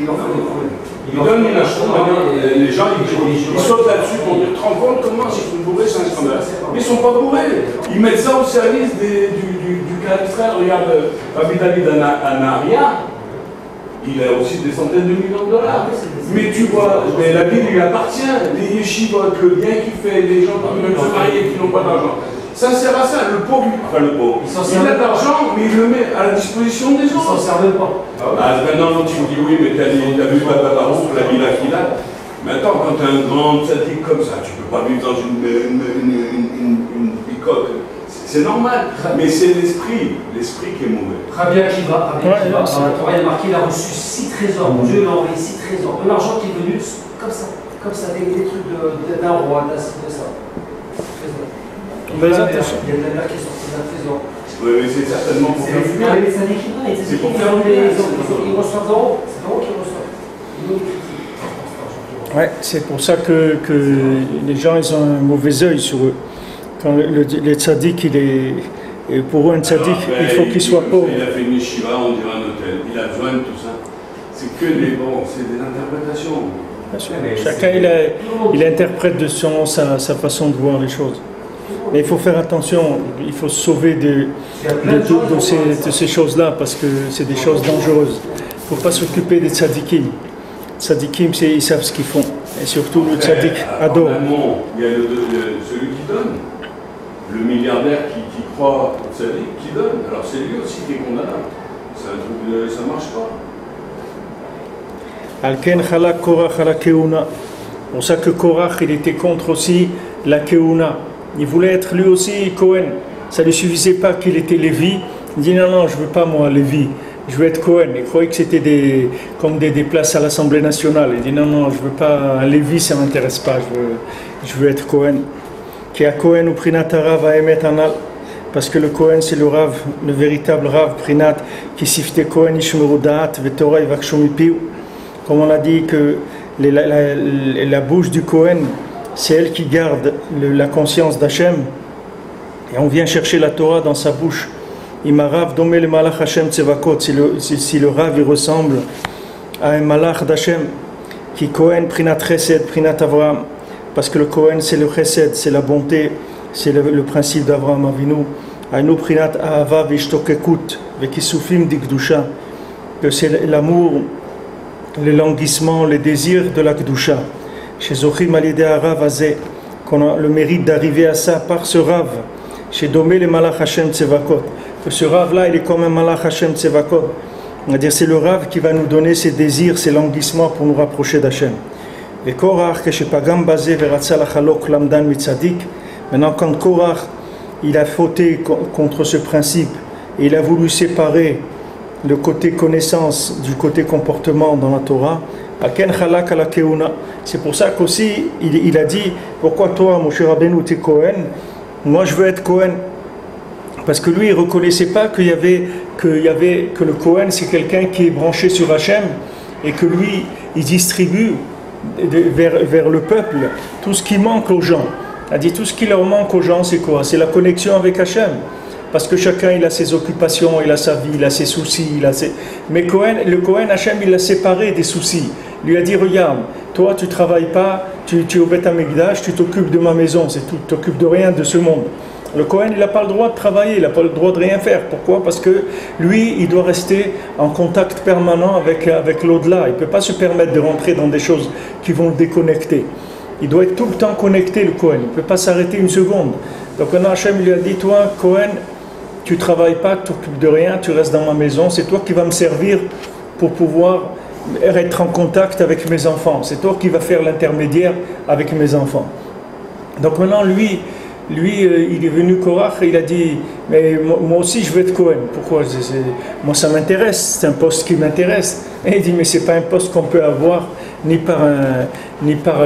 leur font des problèmes. Ils donnent une instruction, les gens ils sautent là-dessus pour dire, te rends compte comment c'est une bourrée, c'est un scandale. Mais ils ne sont pas bourrés. Ils mettent ça au service du cas extrait. Regarde, Rabbi David Anaria, il a aussi des centaines de millions de dollars. Mais tu vois, mais la ville lui appartient. Les yeshivot, le bien qu'il fait, les gens qui veulent se marier et qui n'ont pas d'argent. Ça sert à ça, le pauvre, enfin le pauvre, il a de l'argent, mais il le met à la disposition des gens. Ils s'en servent pas. Maintenant, tu me dis oui, mais t'as vu Papa Baron, la villa qu'il a. Mais attends, quand t'as un grand tzaddik comme ça, tu peux pas vivre dans une bicoque. C'est normal, mais c'est l'esprit qui est mauvais. Rabbi Akiva, dans la Torah, il y a marqué, il a reçu 6 trésors. Dieu l'a envoyé 6 trésors. De l'argent qui est venu comme ça, des trucs d'un roi, de ça. Il y a de la mer qui est sortie d'un trésor. Oui, mais c'est certainement pour faire du bien. C'est pour faire du bien. Ils reçoivent d'euros. C'est d'euros qu'ils reçoivent. Ouais, c'est pour ça que les gens ils ont un mauvais œil sur eux. Quand le tzaddik, pour eux un tzaddik, il faut qu'il soit pauvre. Il a fait une yeshiva, on dirait un hôtel. Il a besoin de tout ça. C'est que c'est des interprétations. Bien sûr. Chacun il interprète de sa façon de voir les choses. Mais il faut faire attention, il faut se sauver de ces choses-là parce que c'est des choses dangereuses. Il ne faut pas s'occuper des tzadikim. Tzadikim, ils savent ce qu'ils font. Et surtout le tzadik adore. Il y a celui qui donne. Le milliardaire qui croit au tzadik, qui donne. Alors c'est lui aussi qui est condamnable. C'est un truc, ça ne marche pas. Alken chalak Korach ala keuna. C'est pour ça que Korach, il était contre aussi la keuna. Il voulait être lui aussi Cohen. Ça ne lui suffisait pas qu'il était Lévi. Il dit non, je ne veux pas moi Lévi. Je veux être Cohen. Il croyait que c'était comme des places à l'Assemblée nationale. Il dit non, je ne veux pas un Lévi, ça ne m'intéresse pas. Je veux être Cohen. Qui a Cohen ou Prinat Arav à Emet Anal. Parce que le Cohen, c'est le Rav, le véritable Rav, Prinat, qui sifte Cohen Ishmeru Da'at, Vetora Ivakshomi Piu. Comme on a dit que la bouche du Cohen, c'est elle qui garde la conscience d'Hachem. Et on vient chercher la Torah dans sa bouche. Imarav domé le malach Hachem Tsevakot. Si le Rav il ressemble à un malach d'Hachem, qui Cohen Prinat Chesed, Prinat Avraham. Parce que le Cohen c'est le Chesed, c'est la bonté, c'est le principe d'Avraham Avinu. Ainu Prinat Ahava Vishtokekut, Vekisufim Dikdusha. Que c'est l'amour, le languissement, les désirs de la Kdusha. Chez Zochim Alidé Arav Azé, qu'on a le mérite d'arriver à ça par ce Rav. Chez Domé le Malach Hashem Tsevakot. Que ce Rav-là, il est comme un Malach Hashem Tsevakot. On va dire c'est le Rav qui va nous donner ses désirs, ses languissements pour nous rapprocher d'Hachem. Et Korach, que chez Pagam Bazé, Veratzal Achalok, Lamdan Mitzadik. Maintenant, quand Korach, il a fauté contre ce principe, et il a voulu séparer le côté connaissance du côté comportement dans la Torah, c'est pour ça qu'aussi il a dit pourquoi toi Moshe Rabbeinu t'es Cohen, moi je veux être Cohen, parce que lui il reconnaissait pas que le Cohen c'est quelqu'un qui est branché sur Hachem et que lui il distribue vers le peuple tout ce qui manque aux gens. Il a dit tout ce qui leur manque aux gens c'est quoi? C'est la connexion avec Hachem. Parce que chacun il a ses occupations, il a sa vie, il a ses soucis, mais le Cohen Hachem il l'a séparé des soucis. Il lui a dit regarde, toi tu travailles pas, tu es au Beth Amikdash, tu t'occupes de ma maison, c'est tout, tu t'occupes de rien de ce monde. Le Cohen il n'a pas le droit de travailler, il n'a pas le droit de rien faire. Pourquoi? Parce que lui il doit rester en contact permanent avec l'au-delà. Il ne peut pas se permettre de rentrer dans des choses qui vont le déconnecter. Il doit être tout le temps connecté le Cohen, il ne peut pas s'arrêter une seconde. Donc Hachem lui a dit toi Cohen, tu ne travailles pas, tu t'occupes de rien, tu restes dans ma maison, c'est toi qui vas me servir pour pouvoir être en contact avec mes enfants. C'est toi qui vas faire l'intermédiaire avec mes enfants. Donc maintenant, lui, lui, il est venu Korach, il a dit, mais moi aussi je veux être Cohen. Pourquoi? Moi ça m'intéresse, c'est un poste qui m'intéresse. Et il dit, mais c'est pas un poste qu'on peut avoir ni par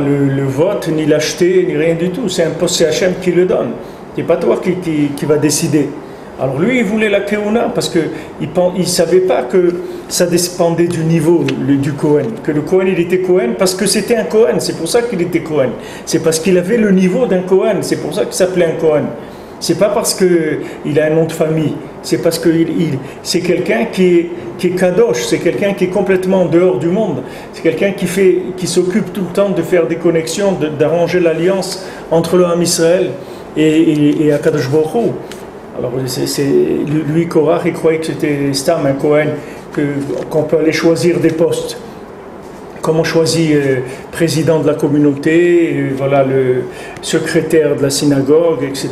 le vote, ni l'acheter, ni rien du tout. C'est un poste, c'est Hachem qui le donne. C'est pas toi qui va décider. Alors lui, il voulait la Keuna parce qu'il ne savait pas que ça dépendait du niveau du Kohen. Que le Kohen, il était Kohen parce que c'était un Kohen. C'est pour ça qu'il était Kohen. C'est parce qu'il avait le niveau d'un Kohen. C'est pour ça qu'il s'appelait un Kohen. C'est pas parce qu'il a un nom de famille. C'est parce que c'est quelqu'un qui est kadosh. C'est quelqu'un qui est complètement en dehors du monde. C'est quelqu'un qui s'occupe tout le temps de faire des connexions, d'arranger l'alliance entre le Ham Israël et Akadosh Baruch Hu. Alors, lui, Korach, il croyait que c'était Stam, un Kohen, qu'on peut aller choisir des postes. Comme on choisit président de la communauté, voilà, le secrétaire de la synagogue, etc.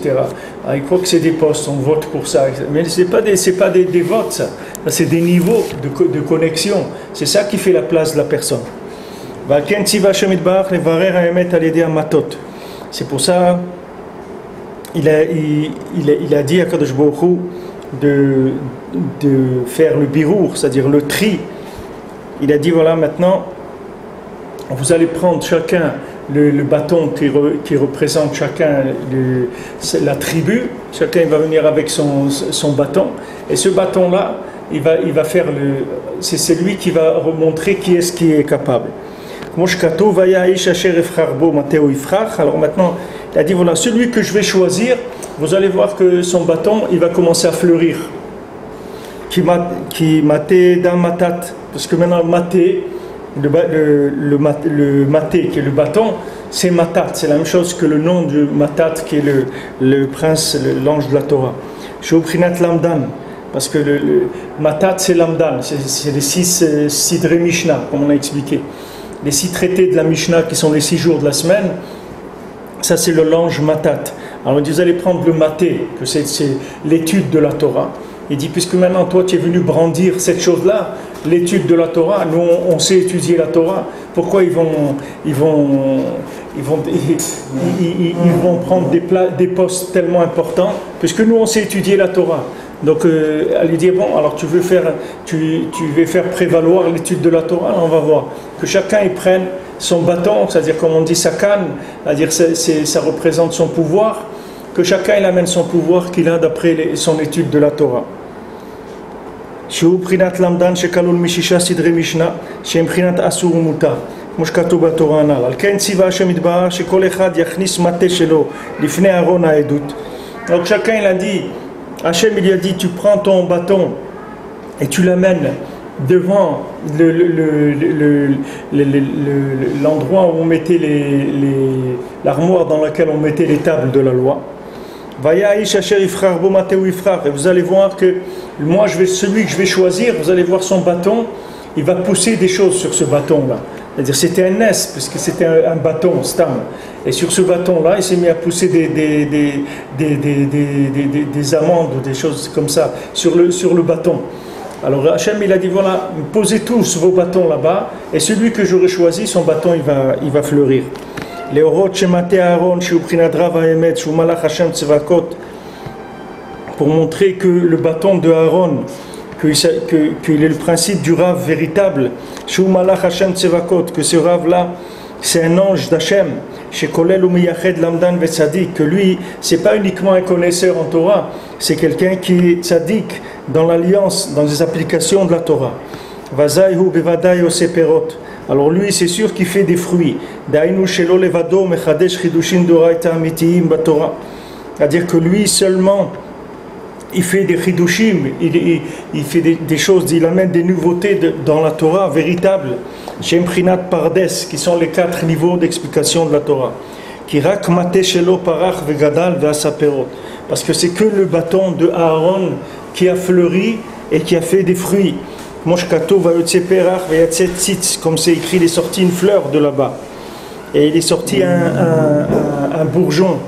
Alors, il croit que c'est des postes, on vote pour ça. Mais ce n'est pas des votes, ça. C'est des niveaux de connexion. C'est ça qui fait la place de la personne. C'est pour ça. Il a dit à Kadosh Baruch Hu de faire le birour, c'est-à-dire le tri. Il a dit, voilà, maintenant, vous allez prendre chacun le bâton qui représente chacun la tribu. Chacun va venir avec son bâton. Et ce bâton-là, il va faire c'est lui qui va remontrer qui est capable. Alors maintenant, il a dit, voilà, celui que je vais choisir, vous allez voir que son bâton, il va commencer à fleurir. Qui maté dans matat. Parce que maintenant, maté, le maté, qui est le bâton, c'est matat. C'est la même chose que le nom de matat, qui est le prince, l'ange de la Torah. Shobrinat lamdan. Parce que le matat, c'est lamdan. C'est les 6 sidré Mishnah, comme on a expliqué. Les 6 traités de la Mishnah, qui sont les 6 jours de la semaine. Ça, c'est le lange matat. Alors, vous allez prendre le maté, que c'est l'étude de la Torah. Il dit, puisque maintenant, toi, tu es venu brandir cette chose-là, l'étude de la Torah, nous, on sait étudier la Torah, pourquoi ils vont prendre des postes tellement importants, puisque nous, on sait étudier la Torah. Donc, elle lui dit, bon, alors tu veux faire prévaloir l'étude de la Torah, alors on va voir. Que chacun y prenne son bâton, c'est-à-dire comme on dit sa canne, c'est-à-dire ça représente son pouvoir, que chacun il amène son pouvoir qu'il a d'après son étude de la Torah. שהוא בחינת למדן שכלול משישה סדרי משנה שהם בחינת אסור ומותר כמו שכתוב בתורה הנ"ל. על כן ציווה השם יתברך שכל אחד יכניס מטה שלו לפני ארון העדות. Donc chacun il a dit, Hachem il a dit, tu prends ton bâton et tu l'amènes devant l'endroit où on mettait l'armoire dans laquelle on mettait les tables de la loi. Et vous allez voir que moi, celui que je vais choisir, vous allez voir son bâton, il va pousser des choses sur ce bâton-là. C'est-à-dire c'était un nes, parce que c'était un bâton, stam. Et sur ce bâton-là, il s'est mis à pousser des amandes ou des choses comme ça sur le bâton. Alors Hachem, il a dit, voilà, posez tous vos bâtons là-bas, et celui que j'aurai choisi, son bâton, il va fleurir. Pour montrer que le bâton de Aaron, qu'il est le principe du Rav véritable, que ce Rav-là, c'est un ange d'Hachem, que lui, c'est pas uniquement un connaisseur en Torah, c'est quelqu'un qui est tzaddik dans l'alliance, dans les applications de la Torah. Alors lui, c'est sûr qu'il fait des fruits. C'est-à-dire que lui seulement, il fait des chidushim, il fait des choses, il amène des nouveautés dans la Torah véritable. Shem Prinat Pardes, qui sont les 4 niveaux d'explication de la Torah. Parce que c'est que le bâton de Aaron qui a fleuri et qui a fait des fruits. Comme c'est écrit, il est sorti une fleur de là-bas. Et il est sorti un bourgeon.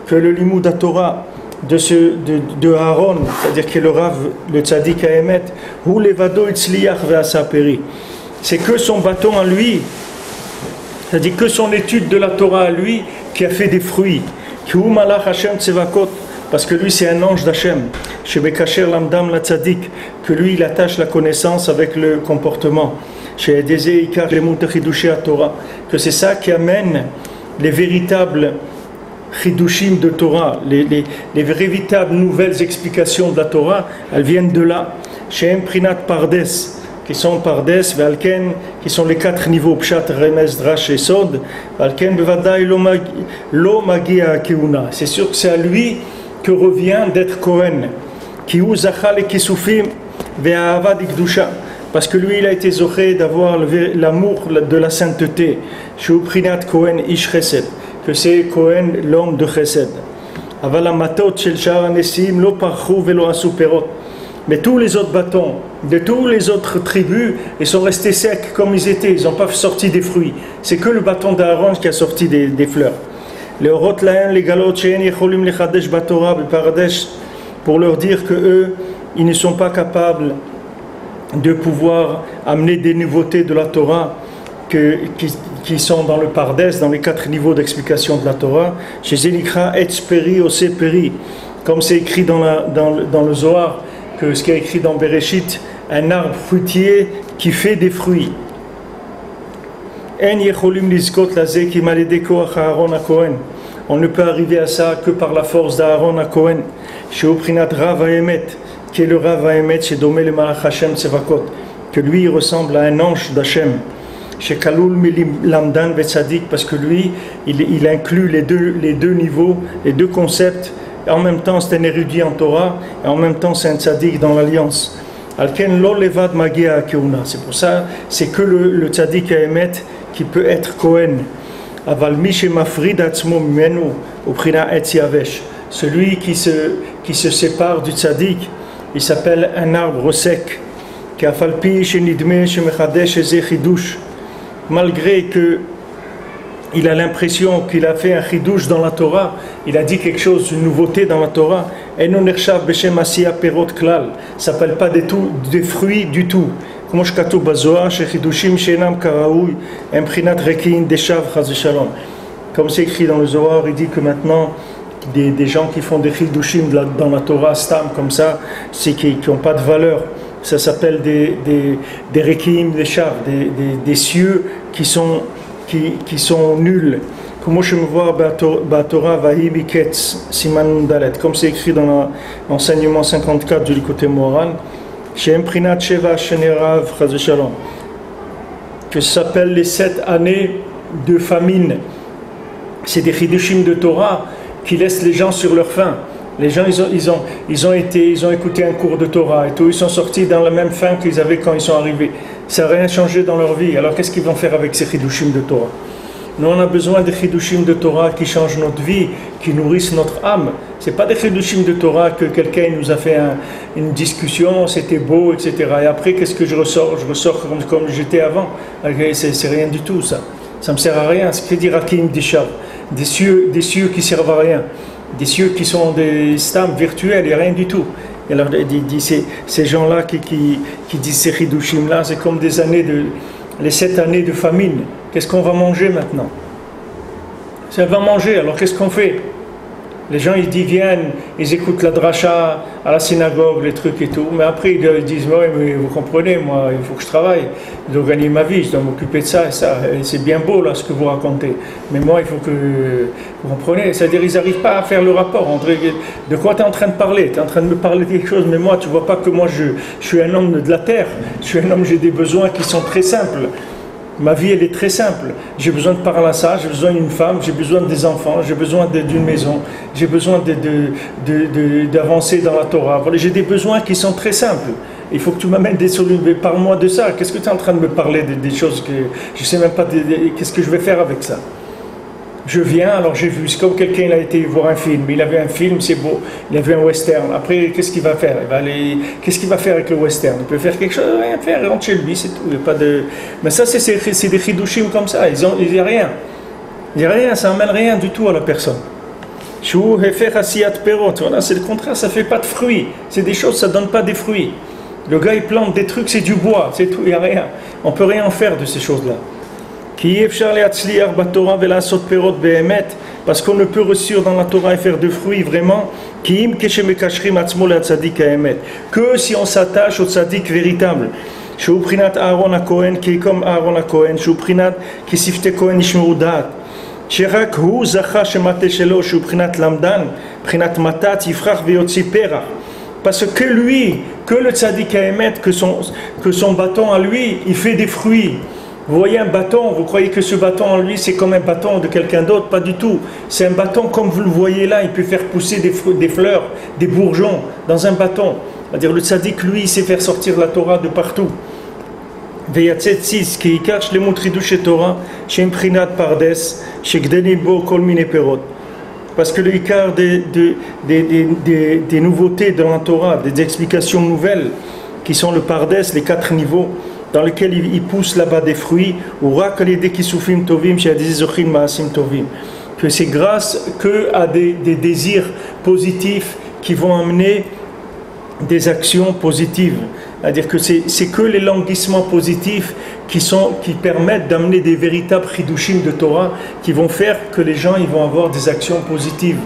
Que le limud Torah de Aaron, c'est-à-dire que le Rav, le tzaddik à Emet, c'est que son bâton à lui, C'est-à-dire que son étude de la Torah à lui qui a fait des fruits. Parce que lui c'est un ange d'Hachem. Que lui il attache la connaissance avec le comportement. Que c'est ça qui amène les véritables chidushim de Torah, les véritables nouvelles explications de la Torah, elles viennent de là. Shem Prinat Pardes, qui sont Pardes, Valken, qui sont les 4 niveaux, Pshat, Remez, Drash et Sod, Valken, Bevadai, Lo Magia Keuna. C'est sûr que c'est à lui que revient d'être Kohen. Kiu Zachal et Kisufim, Ve'ahavad Ikdusha. Parce que lui, il a été zoché d'avoir l'amour de la sainteté. Shu Prinat Kohen Ish Chesed. Que c'est Kohen, l'homme de Chesed. Aval Amatot Shel Shar Anesim, Lo Parchou Velo Asu Perot. Mais tous les autres bâtons de tous les autres tribus, ils sont restés secs comme ils étaient, ils n'ont pas sorti des fruits. C'est que le bâton d'Aaron qui a sorti des fleurs. Les Orot Laen, les Galot, She'en Yecholim Lechadesh Batorah, Beparadesh, pour leur dire que eux, ils ne sont pas capables de pouvoir amener des nouveautés de la Torah qui sont dans le Pardes, dans les 4 niveaux d'explication de la Torah. Chez Zelikra, Etz Peri, Ose Peri, comme c'est écrit dans le Zohar, que ce qui est écrit dans Bereshit, un arbre fruitier qui fait des fruits. On ne peut arriver à ça que par la force d'Aaron à Cohen. Chez Oprinat Rav Haemet, qui est le Rav Haemet, chez Domé le Malach Hashem Tsevakot, que lui il ressemble à un ange d'Hachem. Chez Kalul Milim Lamdan Vetzadik, parce que lui il inclut les deux niveaux, les deux concepts. En même temps, c'est un érudit en Torah, et en même temps, c'est un tzaddik dans l'Alliance. Alken lo levad magia keuna. C'est pour ça, c'est que le tzaddik à Emet qui peut être Kohen. Aval mishe mafrid atzmo menu uprina etz yavesh. Celui qui se sépare du tzaddik, il s'appelle un arbre sec. Ki afalpi shenidme shemechadesh eze chidush. Malgré que il a l'impression qu'il a fait un chidouche dans la Torah, il a dit quelque chose, une nouveauté dans la Torah. Et non nershav beshem asiya perot klal, ça s'appelle pas des fruits du tout. Comme shkatu bazoar shechidushim shenam karaoui emprinat rekin deshav chaz shalom. Comme c'est écrit dans le Zohar, il dit que maintenant des gens qui font des chidushim dans la Torah stam comme ça, c'est qui n'ont pas de valeur. Ça s'appelle des rekim deshav, des cieux qui sont nuls. Comme je me vois Torah Vahi Miketz Siman Dalet, comme c'est écrit dans l'enseignement 54 du Likutei Moharan, Shem Prinat Sheva Shenerav Chaz Shalom, que ça s'appelle les 7 années de famine. C'est des chidushim de Torah qui laissent les gens sur leur faim. Les gens ils ont écouté un cours de Torah et tout, ils sont sortis dans la même faim qu'ils avaient quand ils sont arrivés. Ça n'a rien changé dans leur vie. Alors qu'est-ce qu'ils vont faire avec ces chidushim de Torah? Nous on a besoin des chidushim de Torah qui changent notre vie, qui nourrissent notre âme. C'est pas des chidushim de Torah que quelqu'un nous a fait une discussion, c'était beau, etc. Et après qu'est-ce que je ressors? Je ressors comme j'étais avant. C'est rien du tout ça. Ça me sert à rien. C'est que dire Hakim Dishav, des cieux qui servent à rien. Des cieux qui sont des stams virtuels et rien du tout. Et alors, ces gens-là qui disent ces chidushim-là, c'est comme les 7 années de famine. Qu'est-ce qu'on va manger maintenant? Ça va manger, alors qu'est-ce qu'on fait? Les gens ils viennent, ils écoutent la dracha à la synagogue, les trucs et tout, mais après ils disent ouais, mais vous comprenez, moi il faut que je travaille, je dois gagner ma vie, je dois m'occuper de ça et ça, et c'est bien beau là ce que vous racontez, mais moi il faut que vous comprenez, c'est-à-dire ils n'arrivent pas à faire le rapport entre de quoi tu es en train de parler, tu es en train de me parler de quelque chose, mais moi tu vois pas que moi je suis un homme de la terre, je suis un homme, j'ai des besoins qui sont très simples. Ma vie, elle est très simple. J'ai besoin de parler à ça, j'ai besoin d'une femme, j'ai besoin des enfants, j'ai besoin d'une maison, j'ai besoin d'avancer dans la Torah. Voilà, j'ai des besoins qui sont très simples. Il faut que tu m'amènes des solutions. Parle-moi de ça. Qu'est-ce que tu es en train de me parler des choses que je ne sais même pas qu'est-ce que je vais faire avec ça? Je viens, alors j'ai vu, c'est comme quelqu'un il a été voir un film, il avait un film, c'est beau, il a vu un western, après qu'est-ce qu'il va faire? Qu'est-ce qu'il va faire avec le western? Il peut faire quelque chose, rien faire, il rentre chez lui, c'est tout, il n'y a pas de... Mais ça c'est des chidushim comme ça, il n'y a rien, ça n'amène rien du tout à la personne. Voilà, c'est le contraire, ça ne fait pas de fruits, c'est des choses, ça ne donne pas des fruits. Le gars il plante des trucs, c'est du bois, c'est tout, il n'y a rien, on ne peut rien faire de ces choses-là. Parce qu'on ne peut réussir dans la Torah et faire de fruits vraiment que si on s'attache au tzaddik véritable. Qui est comme Aaron HaKohen, qui sifte Kohen Nishmeru Da'at. שרק הוא זכה שמטה שלו שהוא בחינת למדן, בחינת מתת, יפרח ויוציא פרח. Parce que lui, que le tzaddik Haemet, que son bâton à lui, il fait des fruits. Vous voyez un bâton, vous croyez que ce bâton en lui c'est comme un bâton de quelqu'un d'autre? Pas du tout. C'est un bâton comme vous le voyez là, il peut faire pousser des fleurs, des bourgeons dans un bâton. C'est-à-dire le tzaddik, lui, il sait faire sortir la Torah de partout. ויצא ציץ כי עיקר שלמות חידוש התורה שהם בחינת פרדס שגדלים בו כל מיני פירות. Parce que le ikar des nouveautés dans la Torah, des explications nouvelles qui sont le pardes, les 4 niveaux dans lesquels il pousse là-bas des fruits, ou rak alidei kisufim tovim she'adizeh zochin ma'asim tovim, que c'est grâce que à des désirs positifs qui vont amener des actions positives. C'est-à-dire que c'est que les languissements positifs qui permettent d'amener des véritables chidushim de Torah qui vont faire que les gens ils vont avoir des actions positives.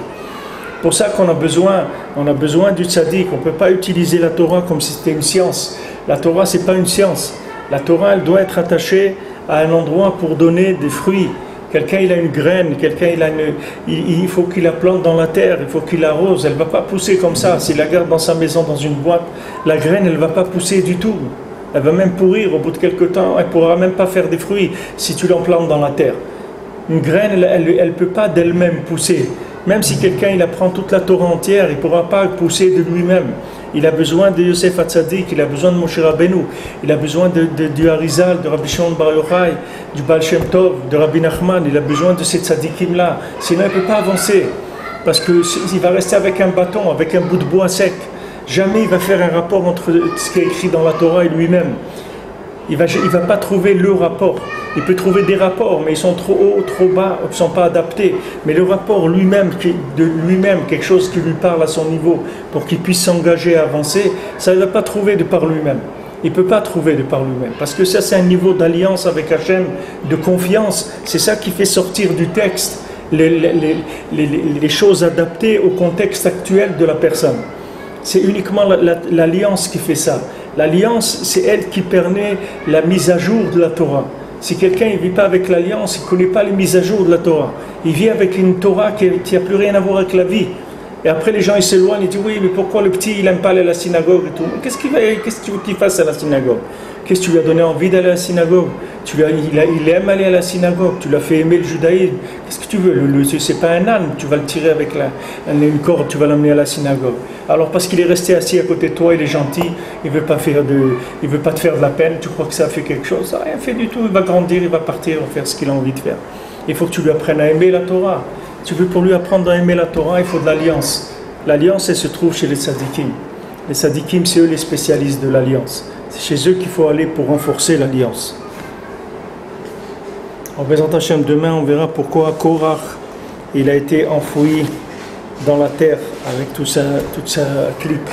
Pour ça qu'on a besoin du tzaddik. On ne peut pas utiliser la Torah comme si c'était une science. La Torah c'est pas une science. La Torah elle doit être attachée à un endroit pour donner des fruits. Quelqu'un il a une graine, il faut qu'il la plante dans la terre, il faut qu'il l'arrose, elle ne va pas pousser comme ça. S'il la garde dans sa maison, dans une boîte, la graine elle ne va pas pousser du tout. Elle va même pourrir au bout de quelques temps, elle ne pourra même pas faire des fruits si tu l'emplantes dans la terre. Une graine, elle ne peut pas d'elle-même pousser. Même si quelqu'un il apprend toute la Torah entière, il ne pourra pas pousser de lui-même. Il a besoin de Yosef Hatzadik, il a besoin de Moshe Rabbeinu, il a besoin du Harizal, de Rabbi Shimon Bar Yochai, du Baal Shem Tov, de Rabbi Nachman, il a besoin de ces tzadikim-là. Sinon il ne peut pas avancer, parce qu'il va rester avec un bâton, avec un bout de bois sec. Jamais il va faire un rapport entre ce qui est écrit dans la Torah et lui-même. Il va pas trouver le rapport. Il peut trouver des rapports, mais ils sont trop hauts, trop bas, ils ne sont pas adaptés. Mais le rapport lui-même, quelque chose qui lui parle à son niveau, pour qu'il puisse s'engager à avancer, ça il ne va pas trouver de par lui-même. Il ne peut pas trouver de par lui-même. Parce que ça, c'est un niveau d'alliance avec Hachem, de confiance. C'est ça qui fait sortir du texte les choses adaptées au contexte actuel de la personne. C'est uniquement l'alliance qui fait ça. L'alliance, c'est elle qui permet la mise à jour de la Torah. Si quelqu'un ne vit pas avec l'alliance, il ne connaît pas les mises à jour de la Torah. Il vit avec une Torah qui n'a plus rien à voir avec la vie. Et après les gens ils s'éloignent, ils disent oui mais pourquoi le petit il n'aime pas aller à la synagogue et tout. Qu'est-ce que tu veux qu'il fasse à la synagogue? Qu'est-ce que tu lui as donné envie d'aller à la synagogue? Il aime aller à la synagogue, tu l'as fait aimer le judaïsme. Qu'est-ce que tu veux? C'est pas un âne, tu vas le tirer avec une corde, tu vas l'amener à la synagogue. Alors parce qu'il est resté assis à côté de toi, il est gentil, il veut pas te faire de la peine, tu crois que ça fait quelque chose? Ça n'a rien fait du tout, il va grandir, il va partir, il va faire ce qu'il a envie de faire. Il faut que tu lui apprennes à aimer la Torah. Tu veux pour lui apprendre à aimer la Torah, il faut de l'alliance. L'alliance, elle se trouve chez les tzadikim. Les tzadikim, c'est eux les spécialistes de l'alliance. C'est chez eux qu'il faut aller pour renforcer l'alliance. En Bezrat Hashem, demain, on verra pourquoi Korach, il a été enfoui dans la terre avec toute sa clique.